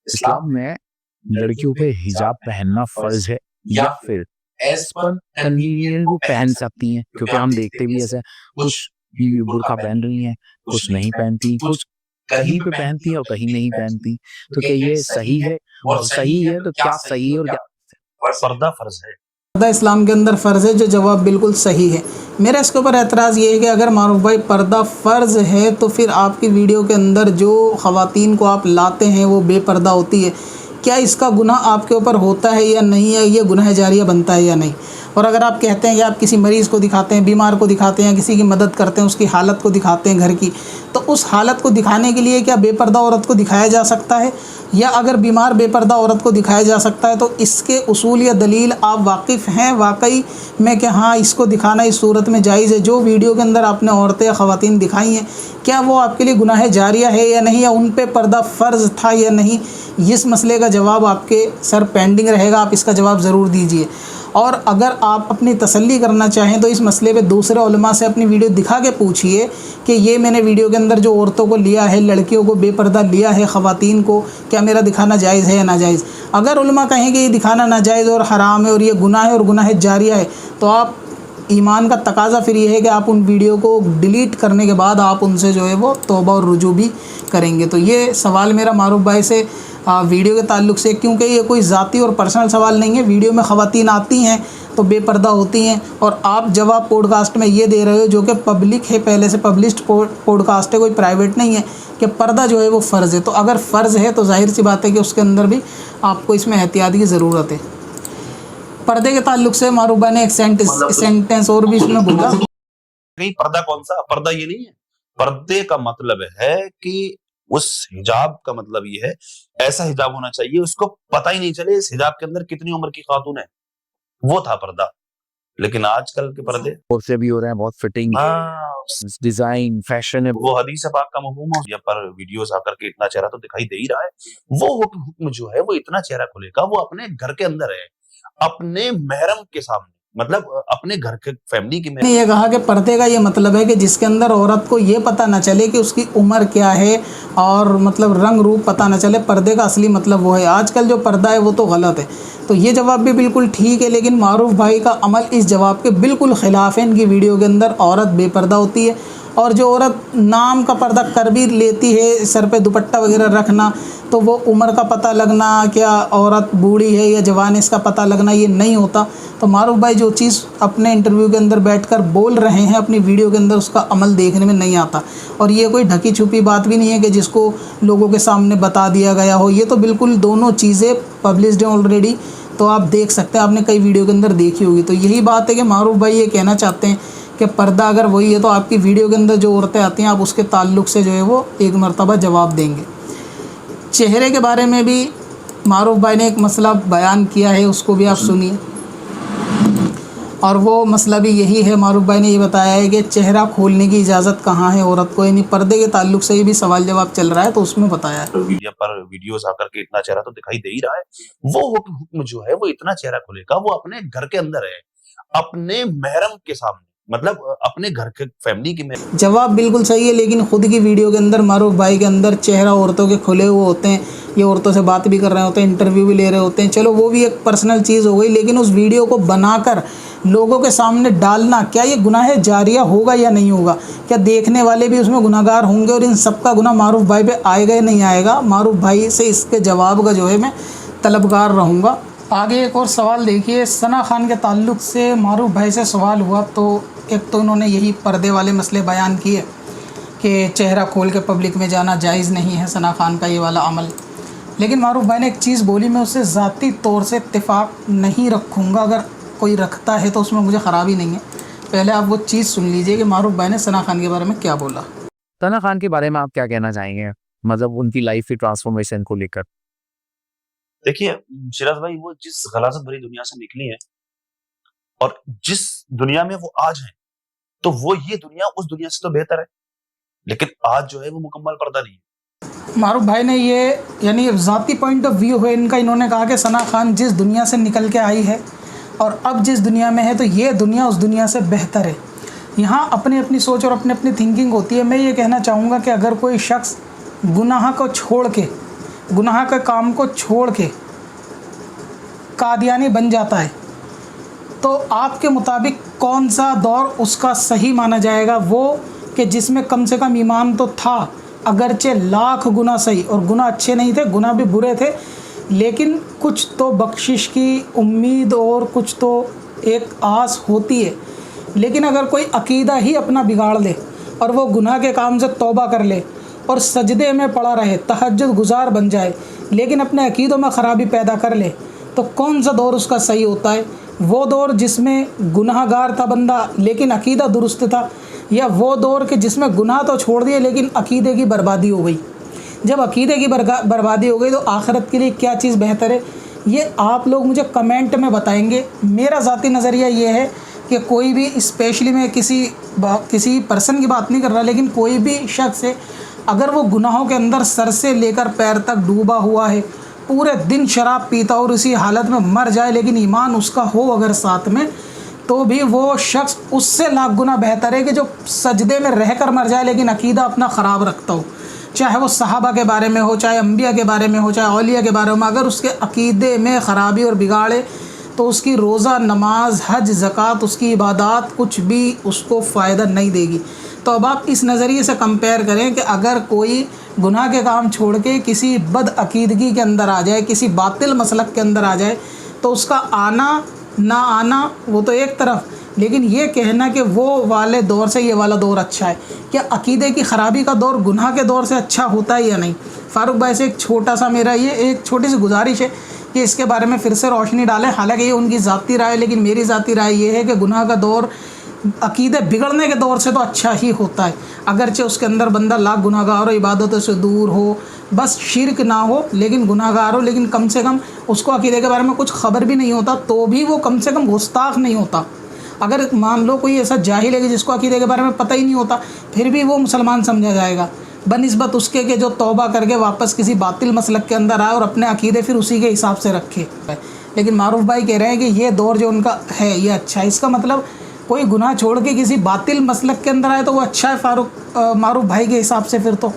इस्लाम में लड़कियों पे हिजाब पहनना फर्ज है या फिर एज पर कन्वीनियंट वो पहन सकती हैं? क्योंकि हम देखते भी ऐसा कुछ बुर्का पहन रही हैं, कुछ नहीं पहनती, कुछ कहीं पे पहनती है और कहीं नहीं पहनती। तो क्या ये सही है? और सही है तो क्या सही है और क्या? पर्दा फर्ज है। पर्दा इस्लाम के अंदर फ़र्ज़ है, जो जवाब बिल्कुल सही है। मेरा इसके ऊपर एतराज़ ये है कि अगर मारूफ भाई पर्दा फ़र्ज़ है तो फिर आपकी वीडियो के अंदर जो ख़वातीन को आप लाते हैं वो बेपर्दा होती है, क्या इसका गुनाह आपके ऊपर होता है या नहीं है? ये गुनाह जारिया बनता है या नहीं? और अगर आप कहते हैं कि आप किसी मरीज़ को दिखाते हैं, बीमार को दिखाते हैं, किसी की मदद करते हैं, उसकी हालत को दिखाते हैं घर की, तो उस हालत को दिखाने के लिए क्या बेपर्दा औरत को दिखाया जा सकता है? या अगर बीमार बेपर्दा औरत को दिखाया जा सकता है तो इसके उसूल या दलील आप वाकिफ़ हैं वाकई में कि हाँ इसको दिखाना इस सूरत में जायज़ है? जो वीडियो के अंदर आपने औरतें या ख़वातीन दिखाई हैं क्या वो आपके लिए गुनाह जारिया है या नहीं, या उन पे पर्दा फ़र्ज़ था या नहीं? इस मसले का जवाब आपके सर पेंडिंग रहेगा, आप इसका जवाब ज़रूर दीजिए। और अगर आप अपनी तसल्ली करना चाहें तो इस मसले पे दूसरे उलमा से अपनी वीडियो दिखा के पूछिए कि ये मैंने वीडियो के अंदर जो औरतों को लिया है, लड़कियों को बेपर्दा लिया है, ख़वातीन को, क्या मेरा दिखाना जायज़ है या नाजायज़? अगर उलमा कहें कि ये दिखाना नाजायज़ और हराम है और ये गुनाह है और गुनाह जारिया है तो आप ईमान का तकाज़ा फिर ये है कि आप उन वीडियो को डिलीट करने के बाद आप उनसे जो है वो तौबा और रुजू भी करेंगे। तो ये सवाल मेरा मारूफ भाई से वीडियो के ताल्लुक़ से, क्योंकि ये कोई ज़ाती और पर्सनल सवाल नहीं है। वीडियो में ख़वातीन आती हैं तो बेपर्दा होती हैं और आप जवाब पॉडकास्ट में ये दे रहे हो जो कि पब्लिक है, पहले से पब्लिश्ड पॉडकास्ट है, कोई प्राइवेट नहीं है, कि पर्दा जो है वो फ़र्ज़ है। तो अगर फ़र्ज़ है तो जाहिर सी बात है कि उसके अंदर भी आपको इसमें एहतियात की ज़रूरत है। पर्दे के ताल्लुक़ से मारूफ भाई ने एक सेंटेंस और भी इसमें बोला। नहीं, पर्दा कौन सा पर्दा? ये नहीं है। पर्दे का मतलब है कि उस हिजाब का मतलब ये है ऐसा हिजाब होना चाहिए उसको पता ही नहीं चले इस हिजाब के अंदर कितनी उम्र की खातून है, वो था पर्दा। लेकिन आजकल के पर्दे से भी हो रहे हैं, बहुत फिटिंग, डिजाइन, फैशन है। वो हदीस पाक का मफहूम है पर वीडियोस आकर के इतना चेहरा तो दिखाई दे ही रहा है। वो हुक्म जो है वो इतना चेहरा खुलेगा, वो अपने घर के अंदर है, अपने महरम के सामने, मतलब अपने घर के फैमिली की। मैंने ये कहा कि पर्दे का ये मतलब है कि जिसके अंदर औरत को ये पता ना चले कि उसकी उम्र क्या है और मतलब रंग रूप पता ना चले। पर्दे का असली मतलब वो है। आजकल जो पर्दा है वो तो गलत है। तो ये जवाब भी बिल्कुल ठीक है, लेकिन मारूफ भाई का अमल इस जवाब के बिल्कुल ख़िलाफ़ है। इनकी वीडियो के अंदर औरत बेपर्दा होती है और जो औरत नाम का पर्दा कर भी लेती है, सर पे दुपट्टा वगैरह रखना, तो वो उम्र का पता लगना, क्या औरत बूढ़ी है या जवान है, इसका पता लगना ये नहीं होता। तो मारूफ भाई जो चीज़ अपने इंटरव्यू के अंदर बैठकर बोल रहे हैं अपनी वीडियो के अंदर, उसका अमल देखने में नहीं आता। और ये कोई ढकी छुपी बात भी नहीं है कि जिसको लोगों के सामने बता दिया गया हो। ये तो बिल्कुल दोनों चीज़ें पब्लिश्ड हैं ऑलरेडी, तो आप देख सकते हैं, आपने कई वीडियो के अंदर देखी होगी। तो यही बात है कि मारूफ भाई ये कहना चाहते हैं कि पर्दा अगर वही है तो आपकी वीडियो के अंदर जो औरतें आती हैं आप उसके ताल्लुक़ से जो है वो एक मरतबा जवाब देंगे। चेहरे के बारे में भी मारूफ भाई ने एक मसला बयान किया है, उसको भी आप सुनिए। اور وہ مسئلہ بھی یہی ہے. معروف بھائی نے یہ بتایا ہے کہ چہرہ کھولنے کی اجازت کہاں ہے عورت کو, یعنی پردے کے تعلق سے یہ بھی سوال جواب چل رہا ہے, تو اس میں بتایا ہے. میڈیا پر ویڈیوز آ کر کے اتنا چہرہ تو دکھائی دے ہی رہا ہے. وہ حکم جو ہے وہ اتنا چہرہ کھلے گا وہ اپنے گھر کے اندر ہے, اپنے محرم کے سامنے, مطلب اپنے گھر کے فیملی کے میں. جواب بالکل صحیح ہے, لیکن خود کی ویڈیو کے اندر معروف بھائی کے اندر چہرہ عورتوں کے کھلے ہوئے ہوتے ہیں, یہ عورتوں سے بات بھی کر رہے ہوتے ہیں, انٹرویو بھی لے رہے ہوتے ہیں. چلو وہ بھی ایک پرسنل چیز ہو گئی, لیکن اس ویڈیو کو بنا کر لوگوں کے سامنے ڈالنا, کیا یہ گناہ جاریہ ہوگا یا نہیں ہوگا؟ کیا دیکھنے والے بھی اس میں گناہ گار ہوں گے, اور ان سب کا گناہ معروف بھائی پہ آئے گا یا نہیں آئے گا؟ معروف بھائی سے اس کے جواب کا جو ہے میں طلبگار رہوں گا. آگے ایک اور سوال دیکھیے, ثنا خان کے تعلق سے معروف بھائی سے سوال ہوا, تو ایک تو انہوں نے یہی پردے والے مسئلے بیان کیے کہ چہرہ کھول کے پبلک میں جانا جائز نہیں ہے ثنا خان کا یہ والا عمل. لیکن معروف بھائی نے ایک چیز بولی, میں اس سے ذاتی طور سے اتفاق نہیں رکھوں گا, اگر کوئی رکھتا ہے تو اس میں مجھے خرابی نہیں ہے. پہلے آپ وہ چیز سن لیجئے کہ معروف بھائی نے ثنا خان کے بارے میں کیا بولا. ثنا خان کے بارے میں آپ کیا کہنا چاہیں گے, مطلب ان کی لائف کی ٹرانسفارمیشن کو لے کر؟ دیکھیے شیراز بھائی, وہ جس غلاظت بھری دنیا سے نکلی ہیں اور جس دنیا میں وہ آج ہیں, تو وہ یہ دنیا اس دنیا سے تو بہتر ہے, لیکن آج جو ہے وہ مکمل پردہ نہیں ہے. معروف بھائی نے یہ یعنی ذاتی پوائنٹ آف ویو ہے ان کا, انہوں نے کہا کہ ثنا خان جس دنیا سے نکل کے آئی ہے اور اب جس دنیا میں ہے تو یہ دنیا اس دنیا سے بہتر ہے. یہاں اپنی اپنی سوچ اور اپنی اپنی تھنکنگ ہوتی ہے. میں یہ کہنا چاہوں گا کہ اگر کوئی شخص گناہ کو چھوڑ کے, گناہ کے کام کو چھوڑ کے قادیانی بن جاتا ہے, تو آپ کے مطابق کون سا دور اس کا صحیح مانا جائے گا؟ وہ کہ جس میں کم سے کم ایمان تو تھا, اگرچہ لاکھ گناہ صحیح, اور گناہ اچھے نہیں تھے, گناہ بھی برے تھے, لیکن کچھ تو بخشش کی امید اور کچھ تو ایک آس ہوتی ہے. لیکن اگر کوئی عقیدہ ہی اپنا بگاڑ لے اور وہ گناہ کے کام سے توبہ کر لے اور سجدے میں پڑا رہے, تہجد گزار بن جائے, لیکن اپنے عقیدوں میں خرابی پیدا کر لے, تو کون سا دور اس کا صحیح ہوتا ہے؟ وہ دور جس میں گناہ گار تھا بندہ لیکن عقیدہ درست تھا, یا وہ دور کہ جس میں گناہ تو چھوڑ دیے لیکن عقیدے کی بربادی ہو گئی؟ جب عقیدے کی بربادی ہو گئی تو آخرت کے لیے کیا چیز بہتر ہے؟ یہ آپ لوگ مجھے کمنٹ میں بتائیں گے. میرا ذاتی نظریہ یہ ہے کہ کوئی بھی, اسپیشلی میں کسی پرسن کی بات نہیں کر رہا, لیکن کوئی بھی شخص ہے اگر وہ گناہوں کے اندر سر سے لے کر پیر تک ڈوبا ہوا ہے, پورے دن شراب پیتا اور اسی حالت میں مر جائے, لیکن ایمان اس کا ہو اگر ساتھ میں, تو بھی وہ شخص اس سے لاکھ گنا بہتر ہے کہ جو سجدے میں رہ کر مر جائے لیکن عقیدہ اپنا خراب رکھتا ہو, چاہے وہ صحابہ کے بارے میں ہو, چاہے انبیاء کے بارے میں ہو, چاہے اولیاء کے بارے میں. اگر اس کے عقیدے میں خرابی اور بگاڑے تو اس کی روزہ, نماز, حج, زکوٰۃ, اس کی عبادات کچھ بھی اس کو فائدہ نہیں دے گی. تو اب آپ اس نظریے سے کمپیئر کریں کہ اگر کوئی گناہ کے کام چھوڑ کے کسی بد عقیدگی کے اندر آ جائے, کسی باطل مسلک کے اندر آ جائے, تو اس کا آنا نہ آنا وہ تو ایک طرف, لیکن یہ کہنا کہ وہ والے دور سے یہ والا دور اچھا ہے, کیا عقیدے کی خرابی کا دور گناہ کے دور سے اچھا ہوتا ہے یا نہیں؟ فاروق بھائی سے ایک چھوٹا سا میرا یہ ایک چھوٹی سی گزارش ہے کہ اس کے بارے میں پھر سے روشنی ڈالیں. حالانکہ یہ ان کی ذاتی رائے, لیکن میری ذاتی رائے یہ ہے کہ گناہ کا دور عقیدے بگڑنے کے دور سے تو اچھا ہی ہوتا ہے, اگرچہ اس کے اندر بندہ لاکھ گناہ گار ہو, عبادتوں سے دور ہو, بس شرک نہ ہو, لیکن گناہ گار ہو, لیکن کم سے کم اس کو عقیدے کے بارے میں کچھ خبر بھی نہیں ہوتا, تو بھی وہ کم سے کم گستاخ نہیں ہوتا. اگر مان لو کوئی ایسا جاہل ہے کہ جس کو عقیدے کے بارے میں پتہ ہی نہیں ہوتا, پھر بھی وہ مسلمان سمجھا جائے گا بنسبت اس کے کہ جو توبہ کر کے واپس کسی باطل مسلک کے اندر آئے اور اپنے عقیدے پھر اسی کے حساب سے رکھے. لیکن معروف بھائی کہہ رہے ہیں کہ یہ دور جو ان کا ہے یہ اچھا ہے. اس کا مطلب کوئی گناہ چھوڑ کے کسی باطل مسلک کے اندر آئے تو وہ اچھا ہے معروف بھائی کے حساب سے. پھر تو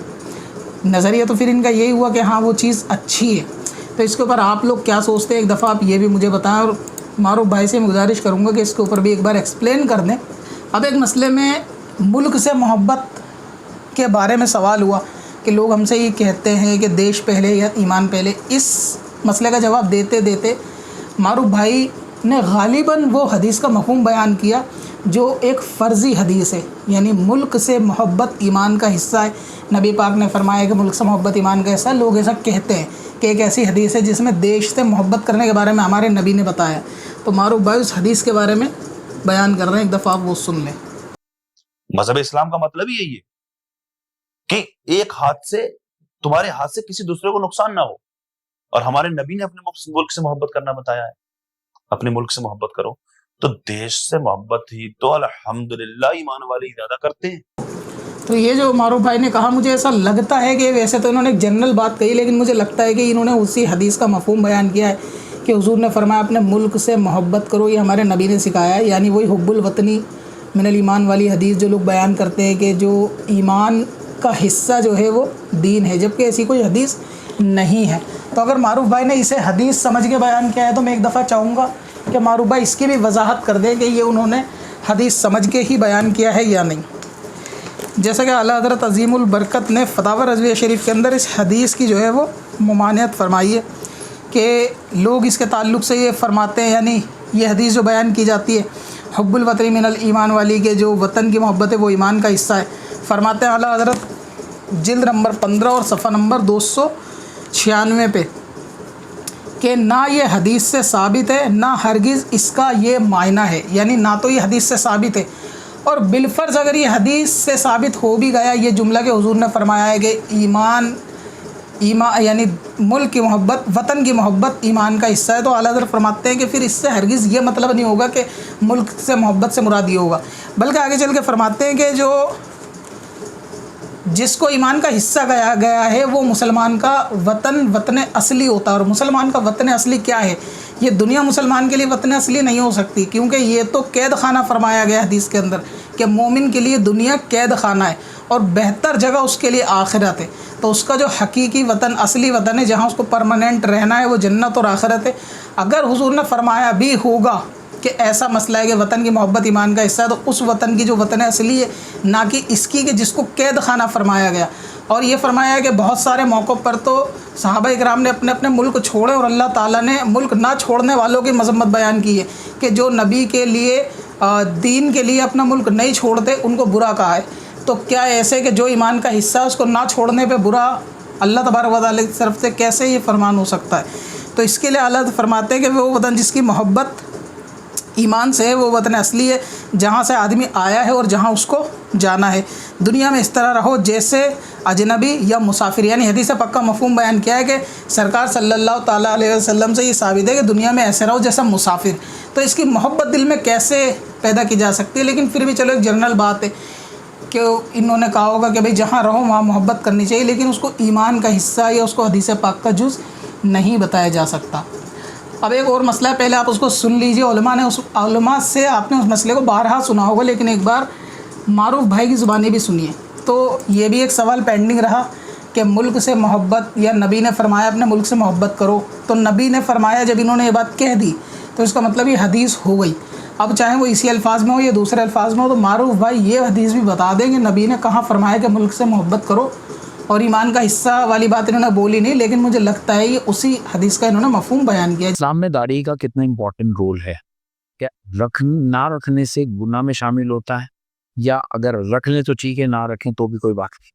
نظریہ تو پھر ان کا یہی ہوا کہ ہاں وہ چیز اچھی ہے. تو اس کے اوپر آپ لوگ کیا سوچتے ہیں, ایک دفعہ آپ یہ بھی مجھے بتائیں, اور معروف بھائی سے میں گزارش کروں گا کہ اس کے اوپر بھی ایک بار ایکسپلین کر دیں. اب ایک مسئلے میں ملک سے محبت کے بارے میں سوال ہوا کہ لوگ ہم سے یہ کہتے ہیں کہ دیش پہلے یا ایمان پہلے. اس مسئلے کا جواب دیتے دیتے معروف بھائی نے غالباً وہ حدیث کا مفہوم بیان کیا جو ایک فرضی حدیث ہے, یعنی ملک سے محبت ایمان کا حصہ ہے. نبی پاک نے فرمایا کہ ملک سے محبت ایمان کا حصہ. لوگ ایسا کہتے ہیں کہ ایک ایسی حدیث ہے جس میں دیش سے محبت کرنے کے بارے میں ہمارے نبی نے بتایا. تو معروف بھائی اس حدیث کے بارے میں بیان کر رہے ہیں, ایک دفعہ آپ وہ سن لیں. مذہب اسلام کا مطلب ہی یہی ہے کہ ایک ہاتھ سے, تمہارے ہاتھ سے کسی دوسرے کو نقصان نہ ہو, اور ہمارے نبی نے اپنے ملک سے محبت کرنا بتایا ہے. اپنے ملک سے محبت کرو. تو دیش سے محبت ہی تو الحمدللہ ایمان والے زیادہ کرتے ہیں. تو یہ جو معروف بھائی نے کہا مجھے ایسا لگتا ہے کہ ویسے تو انہوں نے ایک جنرل بات کہی لیکن مجھے لگتا ہے کہ انہوں نے اسی حدیث کا مفہوم بیان کیا ہے کہ حضور نے فرمایا اپنے ملک سے محبت کرو، یہ ہمارے نبی نے سکھایا ہے. یعنی وہی حب الوطنی من الایمان والی حدیث جو لوگ بیان کرتے ہیں کہ جو ایمان کا حصہ جو ہے وہ دین ہے، جبکہ ایسی کوئی حدیث نہیں ہے. تو اگر معروف بھائی نے اسے حدیث سمجھ کے بیان کیا ہے تو میں ایک دفعہ چاہوں گا کہ معروف بھائی اس کی بھی وضاحت کر دیں کہ یہ انہوں نے حدیث سمجھ کے ہی بیان کیا ہے یا نہیں. جیسا کہ اعلیٰ حضرت عظیم البرکت نے فتاوی رضویہ شریف کے اندر اس حدیث کی جو ہے وہ ممانعت فرمائی ہے کہ لوگ اس کے تعلق سے یہ فرماتے ہیں، یعنی یہ حدیث جو بیان کی جاتی ہے حب الوطنی من الایمان والی کے جو وطن کی محبت ہے وہ ایمان کا حصہ ہے، فرماتے ہیں اعلیٰ حضرت جلد نمبر 15 اور صفحہ نمبر 296 پہ کہ نہ یہ حدیث سے ثابت ہے نہ ہرگز اس کا یہ معنی ہے. یعنی نہ تو یہ حدیث سے ثابت ہے، اور بالفرض اگر یہ حدیث سے ثابت ہو بھی گیا یہ جملہ کہ حضور نے فرمایا ہے کہ ایمان یعنی ملک کی محبت، وطن کی محبت ایمان کا حصہ ہے، تو اعلیٰ حضرت فرماتے ہیں کہ پھر اس سے ہرگز یہ مطلب نہیں ہوگا کہ ملک سے محبت سے مراد یہ ہوگا، بلکہ آگے چل کے فرماتے ہیں کہ جو جس کو ایمان کا حصہ گیا ہے وہ مسلمان کا وطن اصلی ہوتا ہے. اور مسلمان کا وطن اصلی کیا ہے؟ یہ دنیا مسلمان کے لیے وطن اصلی نہیں ہو سکتی، کیونکہ یہ تو قید خانہ فرمایا گیا حدیث کے اندر کہ مومن کے لیے دنیا قید خانہ ہے اور بہتر جگہ اس کے لیے آخرت ہے. تو اس کا جو حقیقی وطن، اصلی وطن ہے جہاں اس کو پرماننٹ رہنا ہے وہ جنت اور آخرت ہے. اگر حضور نے فرمایا بھی ہوگا کہ ایسا مسئلہ ہے کہ وطن کی محبت ایمان کا حصہ ہے، تو اس وطن کی جو وطن اصلی ہے نہ کہ اس کی کہ جس کو قید خانہ فرمایا گیا. اور یہ فرمایا ہے کہ بہت سارے موقعوں پر تو صحابہ اکرام نے اپنے اپنے ملک چھوڑے اور اللہ تعالیٰ نے ملک نہ چھوڑنے والوں کی مذمت بیان کی ہے کہ جو نبی کے لیے دین کے لیے اپنا ملک نہیں چھوڑتے ان کو برا کہا ہے. تو کیا ایسے کہ جو ایمان کا حصہ ہے اس کو نہ چھوڑنے پہ برا اللہ تبارک و تعالیٰ کی طرف سے کیسے یہ فرمان ہو سکتا ہے؟ تو اس کے لیے اللہ فرماتے ہیں کہ وہ وطن جس کی محبت ایمان سے ہے وہ وطن اصلی ہے جہاں سے آدمی آیا ہے اور جہاں اس کو جانا ہے. دنیا میں اس طرح رہو جیسے اجنبی یا مسافر. یعنی حدیث سے پکا مفہوم بیان کیا ہے کہ سرکار صلی اللہ تعالیٰ علیہ وسلم سے یہ ثابت ہے کہ دنیا میں ایسے رہو جیسا مسافر. تو اس کی محبت دل میں کیسے پیدا کی جا سکتی ہے؟ لیکن پھر بھی چلو ایک جنرل بات ہے کہ انہوں نے کہا ہوگا کہ بھئی جہاں رہو وہاں محبت کرنی چاہیے، لیکن اس کو ایمان کا حصہ یا اس کو حدیث پاک کا جز نہیں بتایا جا سکتا. اب ایک اور مسئلہ ہے، پہلے آپ اس کو سن لیجئے. علماء سے آپ نے اس مسئلے کو بارہا سنا ہوگا، لیکن ایک بار معروف بھائی کی زبانی بھی سنیے. تو یہ بھی ایک سوال پینڈنگ رہا کہ ملک سے محبت، یا نبی نے فرمایا اپنے ملک سے محبت کرو، تو نبی نے فرمایا جب انہوں نے یہ بات کہہ دی تو اس کا مطلب یہ حدیث ہو گئی. اب چاہے وہ اسی الفاظ میں ہو یا دوسرے الفاظ میں ہو، تو معروف بھائی یہ حدیث بھی بتا دیں کہ نبی نے کہاں فرمایا کہ ملک سے محبت کرو. اور ایمان کا حصہ والی بات انہوں نے بولی نہیں، لیکن مجھے لگتا ہے یہ اسی حدیث کا انہوں نے مفہوم بیان کیا. اسلام میں داڑھی کا کتنا امپورٹنٹ رول ہے؟ کیا نہ رکھنے سے گناہ میں شامل ہوتا ہے، یا اگر رکھ لیں تو ٹھیک ہے، نہ رکھیں تو بھی کوئی بات نہیں؟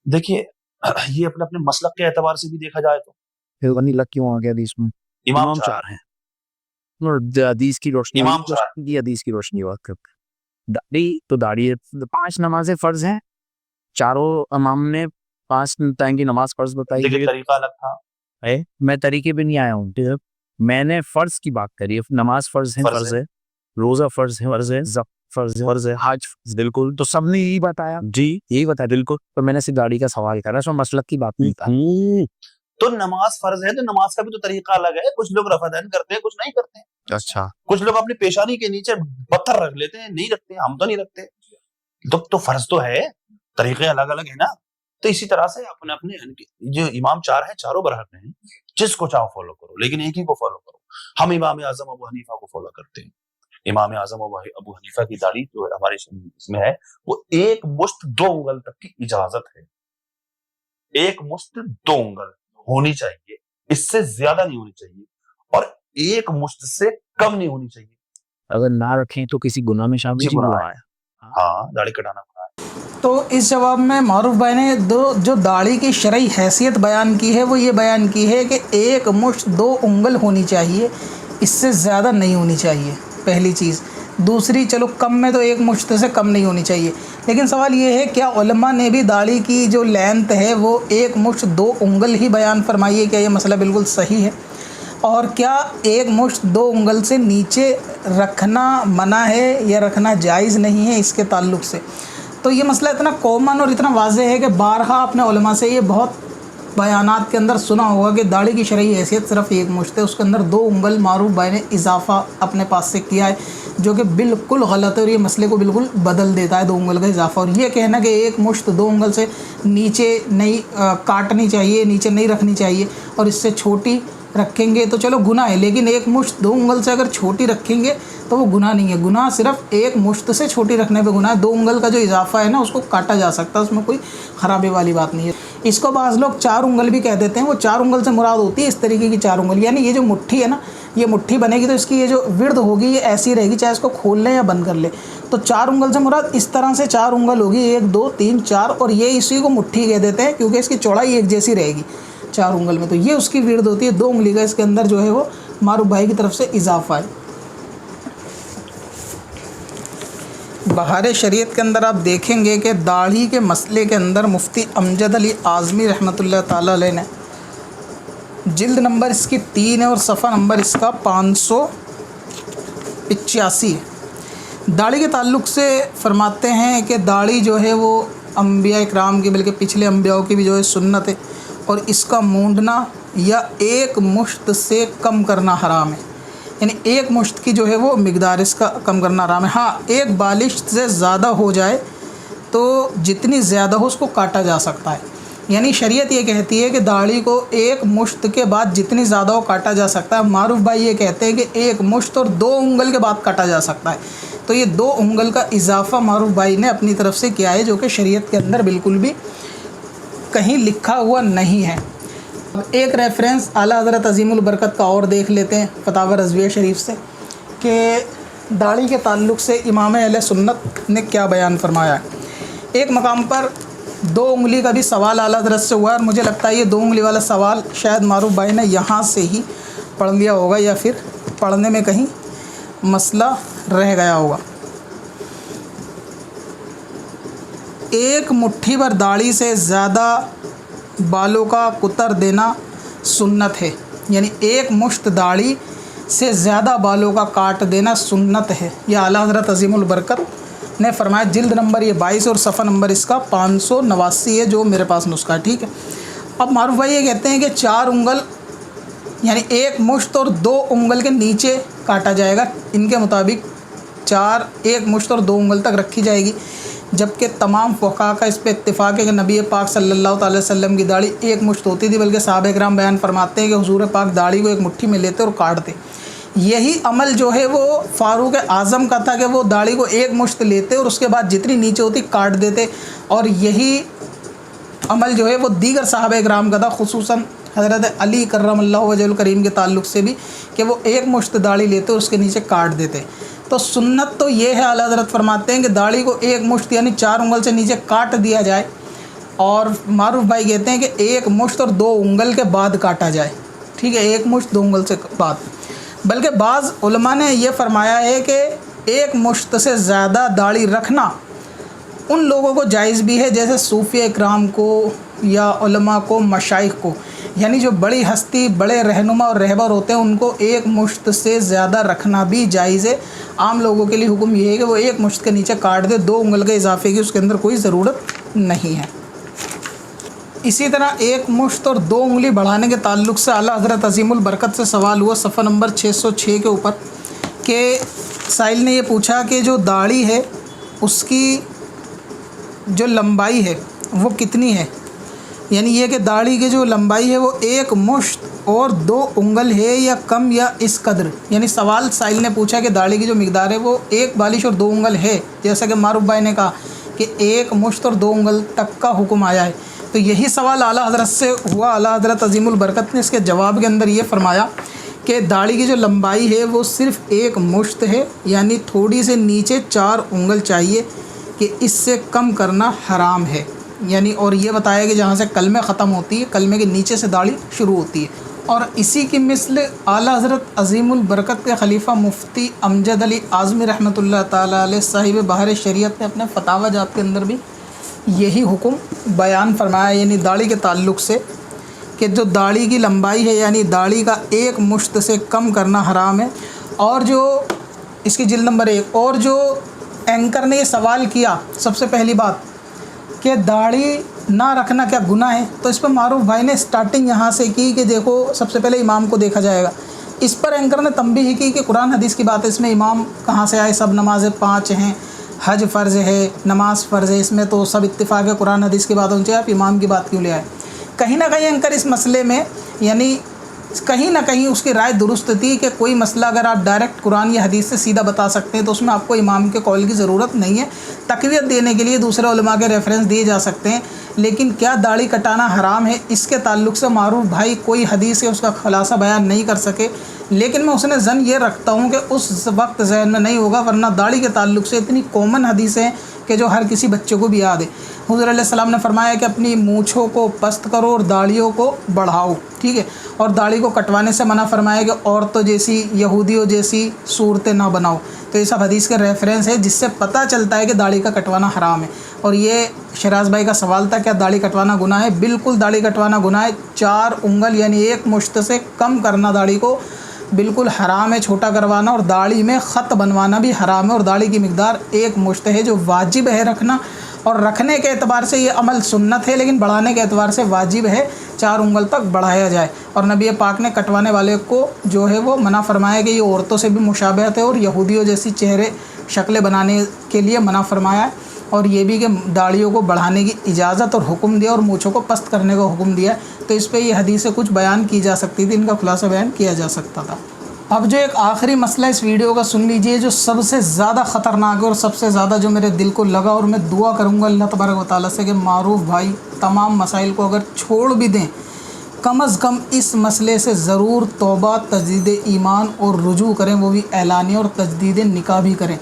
دیکھیے یہ اپنے اپنے مسلک کے اعتبار سے بھی دیکھا جائے تو پھر غنی لگ کیوں آ گیا حدیث میں؟ امام چار ہیں اور حدیث کی روشنی، امام چار کی حدیث کی روشنی بات کرتے ہیں. داڑھی تو داڑھی 5 نمازیں فرض ہیں، چاروں امام نے 5 ٹائم کی نماز فرض بتائی. لیکن طریقہ الگ تھا. میں طریقے پہ نہیں آیا ہوں، میں نے فرض کی بات کری ہے. نماز فرض ہے، فرض ہے، روزہ فرض ہے، فرض ہے، فرض ہے، حج بالکل. تو سب نے یہی بتایا، جی یہی بتایا بالکل. تو میں نے صرف داڑھی کا سوال کرا، اس میں مسلک کی بات نہیں تھا. تو نماز فرض ہے تو نماز کا بھی تو طریقہ الگ ہے. کچھ لوگ رفع دین کرتے ہیں، کچھ نہیں کرتے. اچھا، کچھ لوگ اپنی پیشانی کے نیچے پتھر رکھ لیتے ہیں، نہیں رکھتے. ہم تو نہیں رکھتے. تو فرض تو ہے، طریقے الگ الگ ہیں نا. تو اسی طرح سے اپنے اپنے جو امام 4 ہیں چاروں برحق ہیں، جس کو چاہو فالو کرو، لیکن ایک ہی کو فالو کرو. ہم امام اعظم ابو حنیفہ کو فالو کرتے ہیں. امام اعظم ابو حنیفہ کی داڑھی جو ہمارے اس میں ہے وہ 1 مشت 2 انگل تک کی اجازت ہے. 1 مشت 2 انگل ہونی چاہیے، اس سے زیادہ نہیں ہونی چاہیے، اور 1 مشت سے کم نہیں ہونی چاہیے. اگر نہ رکھیں تو کسی گناہ میں شامل گناہ ہے. ہاں، داڑھی کٹانا گناہ ہے. تو اس جواب میں معروف بھائی نے جو داڑھی کی شرعی حیثیت بیان کی ہے وہ یہ بیان کی ہے کہ 1 مشت 2 انگل ہونی چاہیے، اس سے زیادہ نہیں ہونی چاہیے، پہلی چیز. دوسری، چلو کم میں تو 1 مشت سے کم نہیں ہونی چاہیے، لیکن سوال یہ ہے کیا علماء نے بھی داڑھی کی جو لینتھ ہے وہ 1 مشت 2 انگل ہی بیان فرمائی ہے؟ کیا یہ مسئلہ بالکل صحیح ہے؟ اور کیا ایک مشت 2 انگل سے نیچے رکھنا منع ہے یا رکھنا جائز نہیں ہے اس کے تعلق سے. تو یہ مسئلہ اتنا کامن اور اتنا واضح ہے کہ بارہا اپنے علماء سے یہ بہت بیانات کے اندر سنا ہوگا کہ داڑھی کی شرعی حیثیت صرف ایک مشت ہے، اس کے اندر 2 انگل معروف بھائی نے اضافہ اپنے پاس سے کیا ہے جو کہ بالکل غلط ہے اور یہ مسئلے کو بالکل بدل دیتا ہے 2 انگل کا اضافہ. اور یہ کہنا کہ ایک مشت 2 انگل سے نیچے نہیں کاٹنی چاہیے، نیچے نہیں رکھنی چاہیے اور اس سے چھوٹی رکھیں گے تو چلو گناہ ہے، لیکن ایک مشت 2 انگل سے اگر چھوٹی رکھیں گے تو وہ گناہ نہیں ہے. گناہ صرف ایک مشت سے چھوٹی رکھنے پہ گناہ ہے. 2 انگل کا جو اضافہ ہے نا اس کو کاٹا جا سکتا ہے، اس میں کوئی خرابی والی بات نہیں ہے. اس کو بعض لوگ 4 انگل بھی کہہ دیتے ہیں. وہ 4 انگل سے مراد ہوتی ہے اس طریقے کی 4 انگل، یعنی یہ جو مٹھی ہے نا، یہ مٹھی بنے گی تو اس کی یہ جو ورد ہوگی یہ ایسی رہے گی چاہے اس کو کھول لیں یا بند کر لیں. تو 4 انگل سے مراد اس طرح سے 4 انگل ہوگی، 1 2 3 4، اور یہ اسی کو مٹھی کہہ دیتے ہیں کیونکہ اس کی چوڑائی ایک جیسی رہے گی 4 انگل میں. تو یہ اس کی ورد ہوتی ہے. 2 انگلی کا اس کے اندر جو ہے وہ معروف بھائی کی طرف سے اضافہ ہے. بہار شریعت کے اندر آپ دیکھیں گے کہ داڑھی کے مسئلے کے اندر مفتی امجد علی اعظمی رحمۃ اللہ تعالیٰ علیہ نے جلد نمبر اس کی 3 ہے اور صفحہ نمبر اس کا 585 ہے. داڑھی کے تعلق سے فرماتے ہیں کہ داڑھی جو ہے وہ انبیاء اکرام کی بلکہ پچھلے انبیاء کی بھی جو ہے سنت ہے، اور اس کا مونڈنا یا ایک مشت سے کم کرنا حرام ہے. یعنی ایک مشت کی جو ہے وہ مقدار اس کا کم کرنا حرام ہے. ہاں ایک بالش سے زیادہ ہو جائے تو جتنی زیادہ ہو اس کو کاٹا جا سکتا ہے. یعنی شریعت یہ کہتی ہے کہ داڑھی کو ایک مشت کے بعد جتنی زیادہ ہو کاٹا جا سکتا ہے. معروف بھائی یہ کہتے ہیں کہ ایک مشت اور 2 انگل کے بعد کاٹا جا سکتا ہے. تو یہ 2 انگل کا اضافہ معروف بھائی نے اپنی طرف سے کیا ہے جو کہ شریعت کے اندر بالکل بھی کہیں لکھا ہوا نہیں ہے. ایک ریفرنس اعلیٰ حضرت عظیم البرکت کا اور دیکھ لیتے ہیں فتاوی رضویہ شریف سے کہ داڑھی کے تعلق سے امام اہل سنت نے کیا بیان فرمایا ہے. ایک مقام پر 2 انگلی کا بھی سوال اعلیٰ حضرت سے ہوا ہے، اور مجھے لگتا ہے یہ 2 انگلی والا سوال شاید معروف بھائی نے یہاں سے ہی پڑھ لیا ہوگا یا پھر پڑھنے میں کہیں مسئلہ رہ گیا ہوگا. ایک مٹھی پر داڑھی سے زیادہ بالوں کا قطر دینا سنت ہے. یعنی ایک مشت داڑھی سے زیادہ بالوں کا کاٹ دینا سنت ہے. یہ اعلیٰ حضرت عظیم البرکت نے فرمایا. جلد نمبر یہ 22 اور صفحہ نمبر اس کا 589 ہے جو میرے پاس نسخہ ہے. ٹھیک ہے. اب معروف بھائی یہ کہتے ہیں کہ 4 انگل یعنی ایک مشت اور 2 انگل کے نیچے کاٹا جائے گا. ان کے مطابق ایک مشت اور 2 انگل تک رکھی جائے گی، جبکہ تمام فقہا کا اس پہ اتفاق ہے کہ نبی پاک صلی اللہ تعالی وسلم کی داڑھی ایک مشت ہوتی تھی، بلکہ صحابہ کرام بیان فرماتے ہیں کہ حضور پاک داڑھی کو ایک مٹھی میں لیتے اور کاٹتے. یہی عمل جو ہے وہ فاروق اعظم کا تھا کہ وہ داڑھی کو ایک مشت لیتے اور اس کے بعد جتنی نیچے ہوتی کاٹ دیتے، اور یہی عمل جو ہے وہ دیگر صحابہ کرام کا تھا، خصوصاً حضرت علی کرم اللہ وجہ الکریم کے تعلق سے بھی کہ وہ ایک مشت داڑھی لیتے اور اس کے نیچے کاٹ دیتے. تو سنت تو یہ ہے، اعلیٰ حضرت فرماتے ہیں کہ داڑھی کو ایک مشت یعنی 4 انگل سے نیچے کاٹ دیا جائے، اور معروف بھائی کہتے ہیں کہ ایک مشت اور 2 انگل کے بعد کاٹا جائے. ٹھیک ہے، ایک مشت 2 انگل سے بعد. بلکہ بعض علماء نے یہ فرمایا ہے کہ ایک مشت سے زیادہ داڑھی رکھنا ان لوگوں کو جائز بھی ہے جیسے صوفیہ اکرام کو یا علماء کو، مشائخ کو. یعنی جو بڑی ہستی، بڑے رہنما اور رہبر ہوتے ہیں ان کو ایک مشت سے زیادہ رکھنا بھی جائز ہے. عام لوگوں کے لیے حکم یہ ہے کہ وہ ایک مشت کے نیچے کاٹ دے، 2 انگل کے اضافے کی اس کے اندر کوئی ضرورت نہیں ہے. اسی طرح ایک مشت اور 2 انگلی بڑھانے کے تعلق سے اعلیٰ حضرت عظیم البرکت سے سوال ہوا صفحہ نمبر 606 کے اوپر کہ سائل نے یہ پوچھا کہ جو داڑھی ہے اس کی جو لمبائی ہے وہ کتنی ہے. یعنی یہ کہ داڑھی کی جو لمبائی ہے وہ 1 مشت اور 2 انگل ہے یا کم یا اس قدر. یعنی سوال سائل نے پوچھا کہ داڑھی کی جو مقدار ہے وہ 1 بالش اور 2 انگل ہے، جیسا کہ معروف بھائی نے کہا کہ 1 مشت اور 2 انگل تک کا حکم آیا ہے. تو یہی سوال اعلیٰ حضرت سے ہوا. اعلیٰ حضرت عظیم البرکت نے اس کے جواب کے اندر یہ فرمایا کہ داڑھی کی جو لمبائی ہے وہ صرف 1 مشت ہے، یعنی تھوڑی سے نیچے 4 انگل چاہیے، کہ اس سے کم کرنا حرام ہے. یعنی اور یہ بتایا کہ جہاں سے کلمہ ختم ہوتی ہے، کلمے کے نیچے سے داڑھی شروع ہوتی ہے. اور اسی کی مثل اعلیٰ حضرت عظیم البرکت کے خلیفہ مفتی امجد علی اعظمی رحمۃ اللہ تعالیٰ علیہ صاحب بہار شریعت نے اپنے فتاوی جات کے اندر بھی یہی حکم بیان فرمایا. یعنی داڑھی کے تعلق سے کہ जो दाढ़ी की लंबाई है यानी दाढ़ी का एक मुश्त से कम करना हराम है। और जो इसकी जिल्द नंबर 1, और जो एंकर ने ये सवाल किया सबसे पहली बात कि दाढ़ी ना रखना क्या गुनाह है, तो इस पर मारूफ भाई ने स्टार्टिंग यहाँ से की कि देखो सबसे पहले इमाम को देखा जाएगा। इस पर एंकर ने तंबीह की कि कुरान हदीस की बात है, इसमें इमाम कहाँ से आए, सब नमाज़ें 5 हैं, हज फ़र्ज़ है, नमाज फ़र्ज़ है, इसमें तो सब इत्तिफ़ाक़ है, कुरान हदीस की बात होनी चाहिए, आप इमाम की बात क्यों ले आए। कहीं ना कहीं एंकर इस मसले में यानी कहीं ना कहीं उसकी राय दुरुस्त थी कि कोई मसला अगर आप डायरेक्ट कुरान या हदीस से सीधा बता सकते हैं तो उसमें आपको इमाम के कौल की ज़रूरत नहीं है। तक़वियत देने के लिए दूसरे उलमा के रेफरेंस दिए जा सकते हैं, लेकिन क्या दाढ़ी कटाना हराम है इसके ताल्लुक़ से मारूफ भाई कोई हदीस है उसका खुलासा बयान नहीं कर सके। लेकिन मैं उसने ज़न ये रखता हूँ कि उस वक्त जहन में नहीं होगा, वरना दाढ़ी के ताल्लुक़ से इतनी कॉमन हदीसें हैं कि जो हर किसी बच्चे को भी याद है। हुज़ूर अलैहि सलाम ने फरमाया कि अपनी मूँछों को पस्त करो और दाढ़ियों को बढ़ाओ, ठीक है, और दाढ़ी को कटवाने से मना फरमाया कि औरतों जैसी यहूदियों जैसी सूरतें ना बनाओ। तो ये सब हदीस के रेफरेंस है जिससे पता चलता है कि दाढ़ी का कटवाना हराम है। और ये शराज भाई का सवाल था क्या दाढ़ी कटवाना गुनाह है, बिल्कुल दाढ़ी कटवाना गुनाह है। 4 उंगल यानी 1 मुश्त से कम करना दाढ़ी को बिल्कुल हराम है, छोटा करवाना, और दाढ़ी में ख़त बनवाना भी हराम है। और दाढ़ी की मिकदार 1 मुश्त है जो वाजिब है रखना, और रखने के एतबार से ये अमल सुन्नत है, लेकिन बढ़ाने के एतबार से वाजिब है 4 उंगल तक बढ़ाया जाए। और नबी पाक ने कटवाने वाले को जो है वो मना फरमाया कि ये औरतों से भी मुशाबहत है और यहूदियों जैसी चेहरे शक्लें बनाने के लिए मना फरमाया है। और ये भी कि दाढ़ियों को बढ़ाने की इजाज़त और हुक्म दिया और मूँछों को पस्त करने का हुक्म दिया। तो इस पर ये हदीसें कुछ बयान की जा सकती थी, इनका खुलासा बयान किया जा सकता था। अब जो एक आखिरी मसला इस वीडियो का सुन लीजिए, जो सबसे ज़्यादा ख़तरनाक है और सबसे ज़्यादा जो मेरे दिल को लगा, और मैं दुआ करूँगा अल्लाह तबारक व तआला से कि मारूफ भाई तमाम मसाइल को अगर छोड़ भी दें, कम अज़ कम इस मसले से ज़रूर तौबा, तजदीद ईमान और रुजू करें, वो भी एलानिया, और तजदीद निकाह भी करें।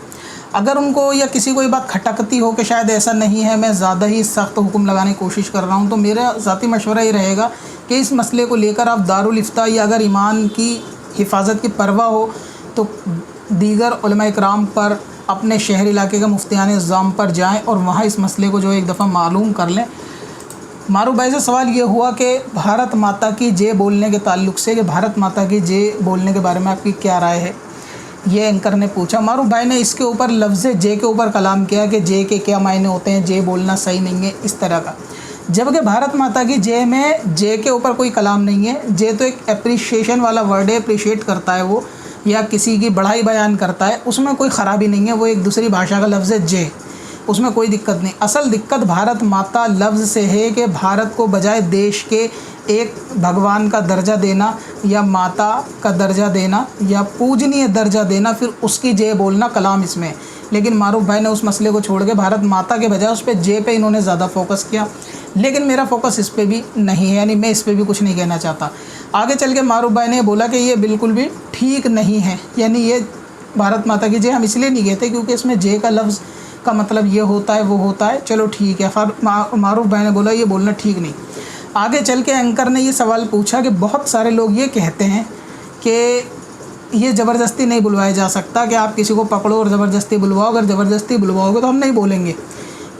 अगर उनको या किसी को ये बात खटकती हो कि शायद ऐसा नहीं है, मैं ज़्यादा ही सख्त हुक्म लगाने की कोशिश कर रहा हूँ, तो मेरा ज़ाती मशवरा ये रहेगा कि इस मसले को लेकर आप दारुल इफ्ता या अगर ईमान की हिफाजत की परवाह हो तो दीगर उलमा इकराम पर, अपने शहर इलाके का मुफ्तियान निज़ाम पर जाएं और वहाँ इस मसले को जो एक दफ़ा मालूम कर लें। मारूफ भाई से सवाल ये हुआ कि भारत माता की जय बोलने के ताल्लुक़ से, कि भारत माता की जय बोलने के बारे में आपकी क्या राय है, ये एंकर ने पूछा। मारूफ भाई ने इसके ऊपर लफ्ज़ जे के ऊपर कलाम किया कि जे के क्या मायने होते हैं, जे बोलना सही नहीं है, इस तरह का। जबकि भारत माता की जे में जे के ऊपर कोई कलाम नहीं है। जे तो एक एप्रिशिएशन वाला वर्ड है, अप्रिशिएट करता है वो, या किसी की बढ़ाई बयान करता है, उसमें कोई ख़राबी नहीं है, वो एक दूसरी भाषा का लफ्ज़ है जे, उसमें कोई दिक्कत नहीं। असल दिक्कत भारत माता लफ्ज़ से है कि भारत को बजाय देश के एक भगवान का दर्जा देना या माता का दर्जा देना या पूजनीय दर्जा देना, फिर उसकी जय बोलना कलाम इसमें। लेकिन मारूफ भाई ने उस मसले को छोड़ के भारत माता के बजाय उस पर जे पे इन्होंने ज़्यादा फोकस किया। लेकिन मेरा फोकस इस पे भी नहीं है, यानी मैं इस पे भी कुछ नहीं कहना चाहता। आगे चल के मारूफ भाई ने बोला कि ये बिल्कुल भी ठीक नहीं है, यानी ये भारत माता की जय हम इसलिए नहीं कहते क्योंकि इसमें जे का लफ्ज़ का मतलब ये होता है वो होता है, चलो ठीक है। मारूफ भाई ने बोला ये बोलना ठीक नहीं। आगे चल के एंकर ने ये सवाल पूछा कि बहुत सारे लोग ये कहते हैं कि ये ज़बरदस्ती नहीं बुलवाया जा सकता, कि आप किसी को पकड़ो और ज़बरदस्ती बुलवाओ, अगर ज़बरदस्ती बुलवाओगे तो हम नहीं बोलेंगे।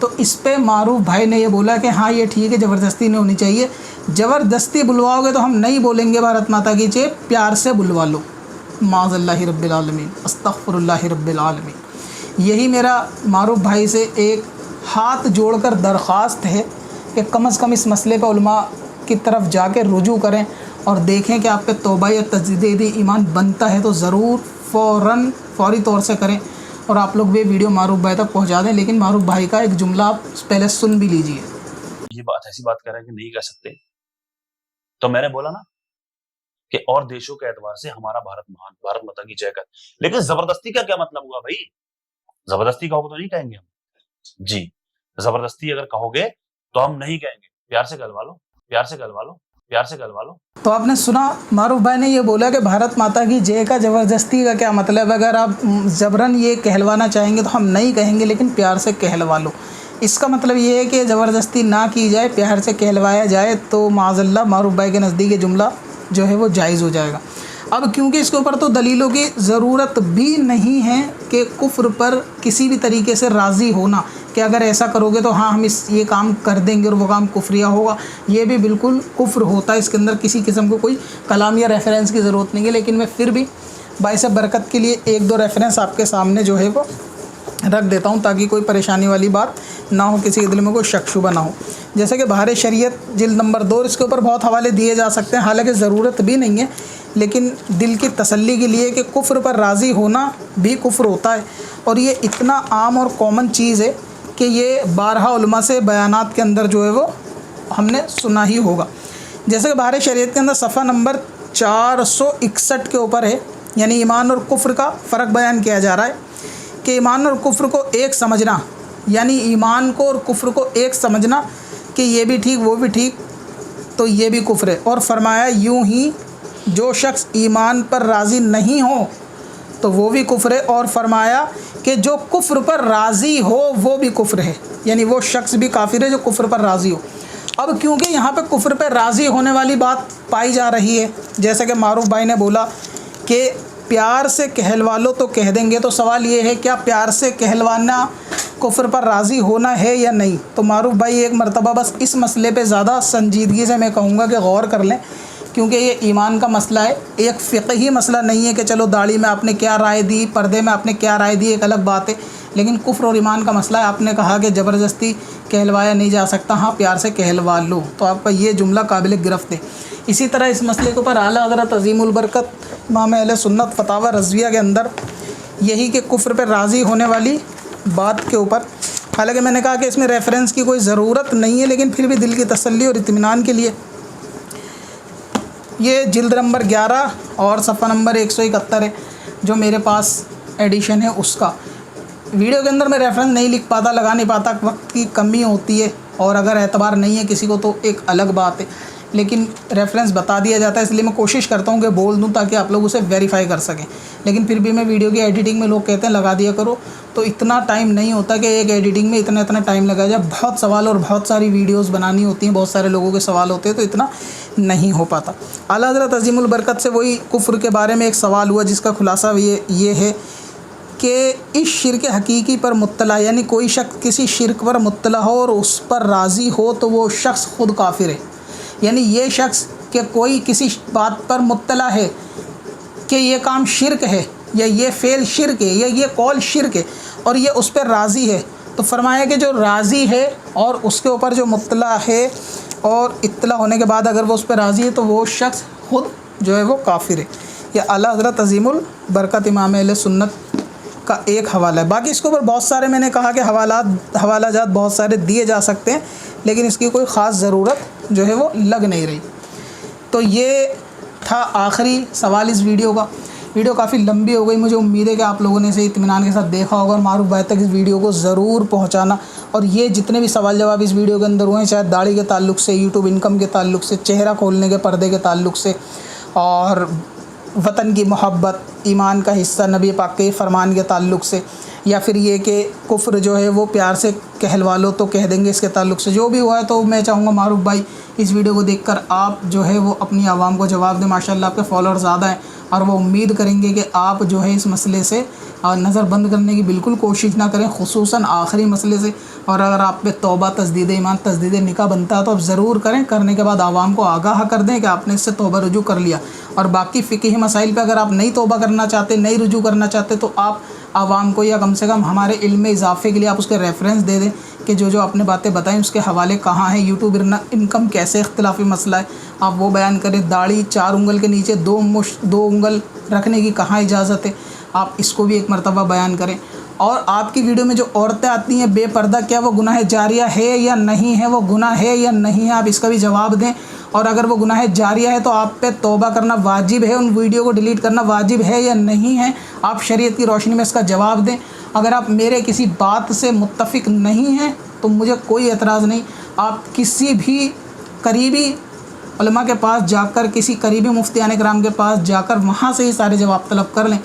तो इस पे मारूफ भाई ने ये बोला कि हाँ ये ठीक है, ज़बरदस्ती नहीं होनी चाहिए, ज़बरदस्ती बुलवाओगे तो हम नहीं बोलेंगे भारत माता की जय, प्यार से बुलवा लो। माज़ल्लाहि रब्बिल आलमीन, अस्तग़फिरुल्लाहि रब्बिल आलमीन। यही मेरा मारूफ भाई से एक हाथ जोड़कर दरख्वास्त है कि कम से कम इस मसले पर उलमा की तरफ जाके रुजू करें और देखें कि आप पे तौबा या तजदीद ईमान बनता है तो ज़रूर फौरी तौर से करें। और आप लोग भी वीडियो मारूफ भाई तक पहुंचा दें। लेकिन मारूफ भाई का एक जुमला आप पहले सुन भी लीजिए। ये बात ऐसी बात कर रहे हैं कि नहीं कह सकते, तो मैंने बोला ना कि और देशों के एतबार से हमारा भारत महान, भारत माता की जय कर। लेकिन जबरदस्ती का क्या मतलब हुआ भाई? जबरदस्ती कहोगे तो नहीं कहेंगे हम जी, जबरदस्ती अगर कहोगे तो हम नहीं कहेंगे, प्यार से गलवा लो, प्यार से गलवा लो, प्यार से गलवा लो। तो आपने सुना, मारूफ भाई ने ये बोला कि भारत माता की जय का ज़बरदस्ती का क्या मतलब, अगर आप ज़बरन ये कहलवाना चाहेंगे तो हम नहीं कहेंगे, लेकिन प्यार से कहलवा लो। इसका मतलब ये है कि ज़बरदस्ती ना की जाए, प्यार से कहलवाया जाए, तो माज़ल्लाह मारूफ भाई के नज़दीक ये जुमला जो है वो जायज़ हो जाएगा। अब क्योंकि इसके ऊपर तो दलीलों की ज़रूरत भी नहीं है कि कुफ्र पर किसी भी तरीके से राज़ी होना کہ اگر ایسا کرو گے تو ہاں ہم یہ کام کر دیں گے اور وہ کام کفریہ ہوگا، یہ بھی بالکل کفر ہوتا ہے، اس کے اندر کسی قسم کو کوئی کلام یا ریفرنس کی ضرورت نہیں ہے۔ لیکن میں پھر بھی باعث برکت کے لیے ایک دو ریفرنس آپ کے سامنے جو ہے وہ رکھ دیتا ہوں تاکہ کوئی پریشانی والی بات نہ ہو، کسی کے دل میں کوئی شک شبہ نہ ہو۔ جیسے کہ بہار شریعت جلد نمبر 2، اس کے اوپر بہت حوالے دیے جا سکتے ہیں، حالانکہ ضرورت بھی نہیں ہے، لیکن دل کی تسلی کے لیے کہ کفر پر راضی ہونا بھی کفر ہوتا ہے، اور یہ اتنا عام اور کامن چیز ہے کہ یہ بارہا علماء سے بیانات کے اندر جو ہے وہ ہم نے سنا ہی ہوگا۔ جیسے کہ بہار شریعت کے اندر صفحہ نمبر 461 کے اوپر ہے، یعنی ایمان اور کفر کا فرق بیان کیا جا رہا ہے کہ ایمان اور کفر کو ایک سمجھنا، یعنی ایمان کو اور کفر کو ایک سمجھنا کہ یہ بھی ٹھیک وہ بھی ٹھیک، تو یہ بھی کفر ہے۔ اور فرمایا یوں ہی جو شخص ایمان پر راضی نہیں ہو تو وہ بھی کفر ہے، اور فرمایا کہ جو کفر پر راضی ہو وہ بھی کفر ہے، یعنی وہ شخص بھی کافر ہے جو کفر پر راضی ہو۔ اب کیونکہ یہاں پہ کفر پر راضی ہونے والی بات پائی جا رہی ہے، جیسا کہ معروف بھائی نے بولا کہ پیار سے کہلوا لو تو کہہ دیں گے، تو سوال یہ ہے کیا پیار سے کہلوانا کفر پر راضی ہونا ہے یا نہیں؟ تو معروف بھائی ایک مرتبہ بس اس مسئلے پہ زیادہ سنجیدگی سے میں کہوں گا کہ غور کر لیں، کیونکہ یہ ایمان کا مسئلہ ہے، ایک فقہی مسئلہ نہیں ہے کہ چلو داڑھی میں آپ نے کیا رائے دی، پردے میں آپ نے کیا رائے دی، ایک الگ بات ہے، لیکن کفر اور ایمان کا مسئلہ ہے۔ آپ نے کہا کہ زبردستی کہلوایا نہیں جا سکتا، ہاں پیار سے کہلوا لو، تو آپ کا یہ جملہ قابل گرفت ہے۔ اسی طرح اس مسئلے کے اوپر اعلیٰ حضرت عظیم البرکت امام اہل سنت فتاوی رضویہ کے اندر یہی کہ کفر پر راضی ہونے والی بات کے اوپر، حالانکہ میں نے کہا کہ اس میں ریفرنس کی کوئی ضرورت نہیں ہے، لیکن پھر بھی دل کی تسلی اور اطمینان کے لیے یہ جلد نمبر 11 اور صفحہ نمبر 171 ہے جو میرے پاس ایڈیشن ہے اس کا۔ ویڈیو کے اندر میں ریفرنس نہیں لکھ پاتا، لگا نہیں پاتا، وقت کی کمی ہوتی ہے، اور اگر اعتبار نہیں ہے کسی کو تو ایک الگ بات ہے، لیکن ریفرنس بتا دیا جاتا ہے، اس لیے میں کوشش کرتا ہوں کہ بول دوں تاکہ آپ لوگ اسے ویریفائی کر سکیں۔ لیکن پھر بھی میں ویڈیو کی ایڈیٹنگ میں لوگ کہتے ہیں لگا دیا کرو، تو اتنا ٹائم نہیں ہوتا کہ ایک ایڈیٹنگ میں اتنا ٹائم لگا جائے، بہت سوال اور بہت ساری ویڈیوز بنانی ہوتی ہیں، بہت سارے لوگوں کے سوال ہوتے ہیں، تو اتنا نہیں ہو پاتا۔ اعلیٰ حضرت عظیم البرکت سے وہی کفر کے بارے میں ایک سوال ہوا جس کا خلاصہ یہ ہے کہ اس شرک حقیقی پر مطلع، یعنی کوئی شخص کسی شرک پر مطلع ہو اور اس پر راضی ہو تو وہ شخص خود کافر ہے، یعنی یہ شخص کہ کوئی کسی بات پر مطلع ہے کہ یہ کام شرک ہے یا یہ فعل شرک ہے یا یہ قول شرک ہے اور یہ اس پر راضی ہے، تو فرمایا کہ جو راضی ہے اور اس کے اوپر جو مطلع ہے اور اطلاع ہونے کے بعد اگر وہ اس پہ راضی ہے تو وہ شخص خود جو ہے وہ کافر ہے۔ یہ اعلیٰ حضرت عظیم البرکت امام اہل سنت کا ایک حوالہ ہے۔ باقی اس کے اوپر بہت سارے میں نے کہا کہ حوالہ جات بہت سارے دیے جا سکتے ہیں، لیکن اس کی کوئی خاص ضرورت جو ہے وہ لگ نہیں رہی۔ تو یہ تھا آخری سوال اس ویڈیو کا۔ ویڈیو کافی لمبی ہو گئی، مجھے امید ہے کہ آپ لوگوں نے اسے اطمینان کے ساتھ دیکھا ہوگا، اور معروف بھائی تک اس ویڈیو کو ضرور پہنچانا، اور یہ جتنے بھی سوال جواب اس ویڈیو کے اندر ہوئے ہیں، چاہے داڑھی کے تعلق سے، یوٹیوب انکم کے تعلق سے، چہرہ کھولنے کے پردے کے تعلق سے، اور وطن کی محبت، ایمان کا حصہ، نبی پاک کے فرمان کے تعلق سے، یا پھر یہ کہ کفر جو ہے وہ پیار سے کہلوا لو تو کہہ دیں گے، اس کے تعلق سے جو بھی ہوا ہے، تو میں چاہوں گا معروف بھائی اس ویڈیو کو دیکھ کر آپ جو ہے وہ اپنی عوام کو جواب دیں۔ ماشاءاللہ آپ کے فالوور زیادہ ہیں اور وہ امید کریں گے کہ آپ جو ہے اس مسئلے سے نظر بند کرنے کی بالکل کوشش نہ کریں، خصوصاً آخری مسئلے سے، اور اگر آپ پہ توبہ، تجدید ایمان، تجدید نکاح بنتا ہے تو آپ ضرور کریں، کرنے کے بعد عوام کو آگاہ کر دیں کہ آپ نے اس سے توبہ رجوع کر لیا، اور باقی فقہی مسائل پہ اگر آپ نہیں توبہ کرنا چاہتے، نہیں رجوع کرنا چاہتے، تو آپ عوام کو یا کم سے کم ہمارے علم میں اضافے کے لیے آپ اس کے ریفرنس دے دیں کہ جو آپ نے باتیں بتائیں اس کے حوالے کہاں ہیں، یوٹیوب انکم کیسے اختلافی مسئلہ ہے آپ وہ بیان کریں، داڑھی 4 انگل کے نیچے 2 انگل رکھنے کی کہاں اجازت ہے آپ اس کو بھی ایک مرتبہ بیان کریں، اور آپ کی ویڈیو میں جو عورتیں آتی ہیں بے پردہ، کیا وہ گناہ جاریہ ہے یا نہیں ہے، وہ گناہ ہے یا نہیں ہے، آپ اس کا بھی جواب دیں، اور اگر وہ گناہ جاریہ ہے تو آپ پہ توبہ کرنا واجب ہے، ان ویڈیو کو ڈیلیٹ کرنا واجب ہے یا نہیں ہے، آپ شریعت کی روشنی میں اس کا جواب دیں۔ اگر آپ میرے کسی بات سے متفق نہیں ہیں تو مجھے کوئی اعتراض نہیں، آپ کسی بھی قریبی علماء کے پاس جا کر، کسی قریبی مفتیان کرام کے پاس جا کر وہاں سے ہی سارے جواب طلب کر لیں،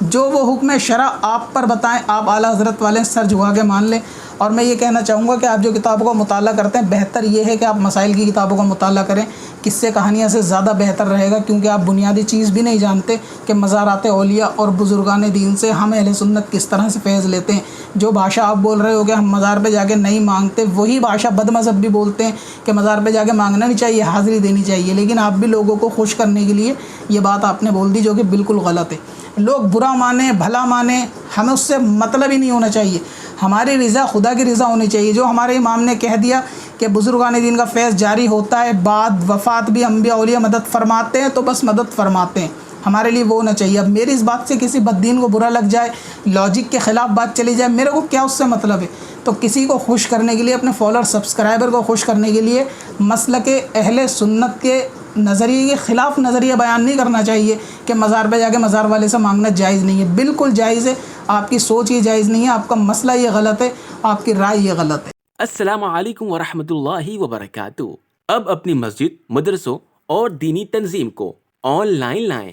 جو وہ حکم شرع آپ پر بتائیں آپ اعلیٰ حضرت والے سر جھکا کے مان لیں، اور میں یہ کہنا چاہوں گا کہ آپ جو کتابوں کا مطالعہ کرتے ہیں بہتر یہ ہے کہ آپ مسائل کی کتابوں کا مطالعہ کریں، قصے کہانیاں سے زیادہ بہتر رہے گا، کیونکہ آپ بنیادی چیز بھی نہیں جانتے کہ مزارات اولیاء اور بزرگان دین سے ہم اہل سنت کس طرح سے فیض لیتے ہیں۔ جو بھاشا آپ بول رہے ہو کہ ہم مزار پہ جا کے نہیں مانگتے، وہی بھاشا بد مذہب بھی بولتے ہیں کہ مزار پہ جا کے مانگنا نہیں چاہیے، حاضری دینی چاہیے، لیکن آپ بھی لوگوں کو خوش کرنے کے لیے یہ بات آپ نے بول دی جو کہ بالکل غلط ہے۔ لوگ برا مانیں بھلا مانیں، ہمیں اس سے مطلب ہی نہیں ہونا چاہیے، ہماری رضا خدا کی رضا ہونی چاہیے۔ جو ہمارے امام نے کہہ دیا کہ بزرگان دین کا فیض جاری ہوتا ہے، بعد وفات بھی انبیاء اولیاء مدد فرماتے ہیں، تو بس مدد فرماتے ہیں، ہمارے لیے وہ ہونا چاہیے۔ اب میری اس بات سے کسی بددین کو برا لگ جائے، لاجک کے خلاف بات چلی جائے، میرے کو کیا اس سے مطلب ہے؟ تو کسی کو خوش کرنے کے لیے، اپنے فالوور سبسکرائبر کو خوش کرنے کے لیے مسلک اہل سنت کے نظریے کے خلاف نظریہ بیان نہیں کرنا چاہیے کہ مزار پہ جا کے مزار والے سے مانگنا جائز نہیں ہے۔ بالکل جائز ہے، آپ کی سوچ یہ جائز نہیں ہے، آپ کا مسئلہ یہ غلط ہے، آپ کی رائے یہ غلط ہے۔ السلام علیکم ورحمۃ اللہ وبرکاتہ۔ اب اپنی مسجد، مدرسوں اور دینی تنظیم کو آن لائن لائیں۔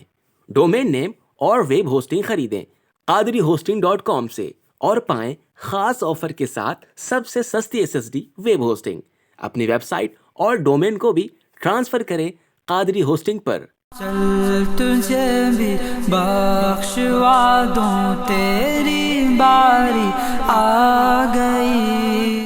ڈومین نیم اور ویب ہوسٹنگ خریدیں qadrihosting.com سے اور پائیں خاص آفر کے ساتھ سب سے سستی SSD ویب ہوسٹنگ۔ اپنی ویب سائٹ اور ڈومین کو بھی ٹرانسفر کریں قادری ہوسٹنگ پر۔ چل تجھے بھی بخشوا دوں، تیری باری آ گئی۔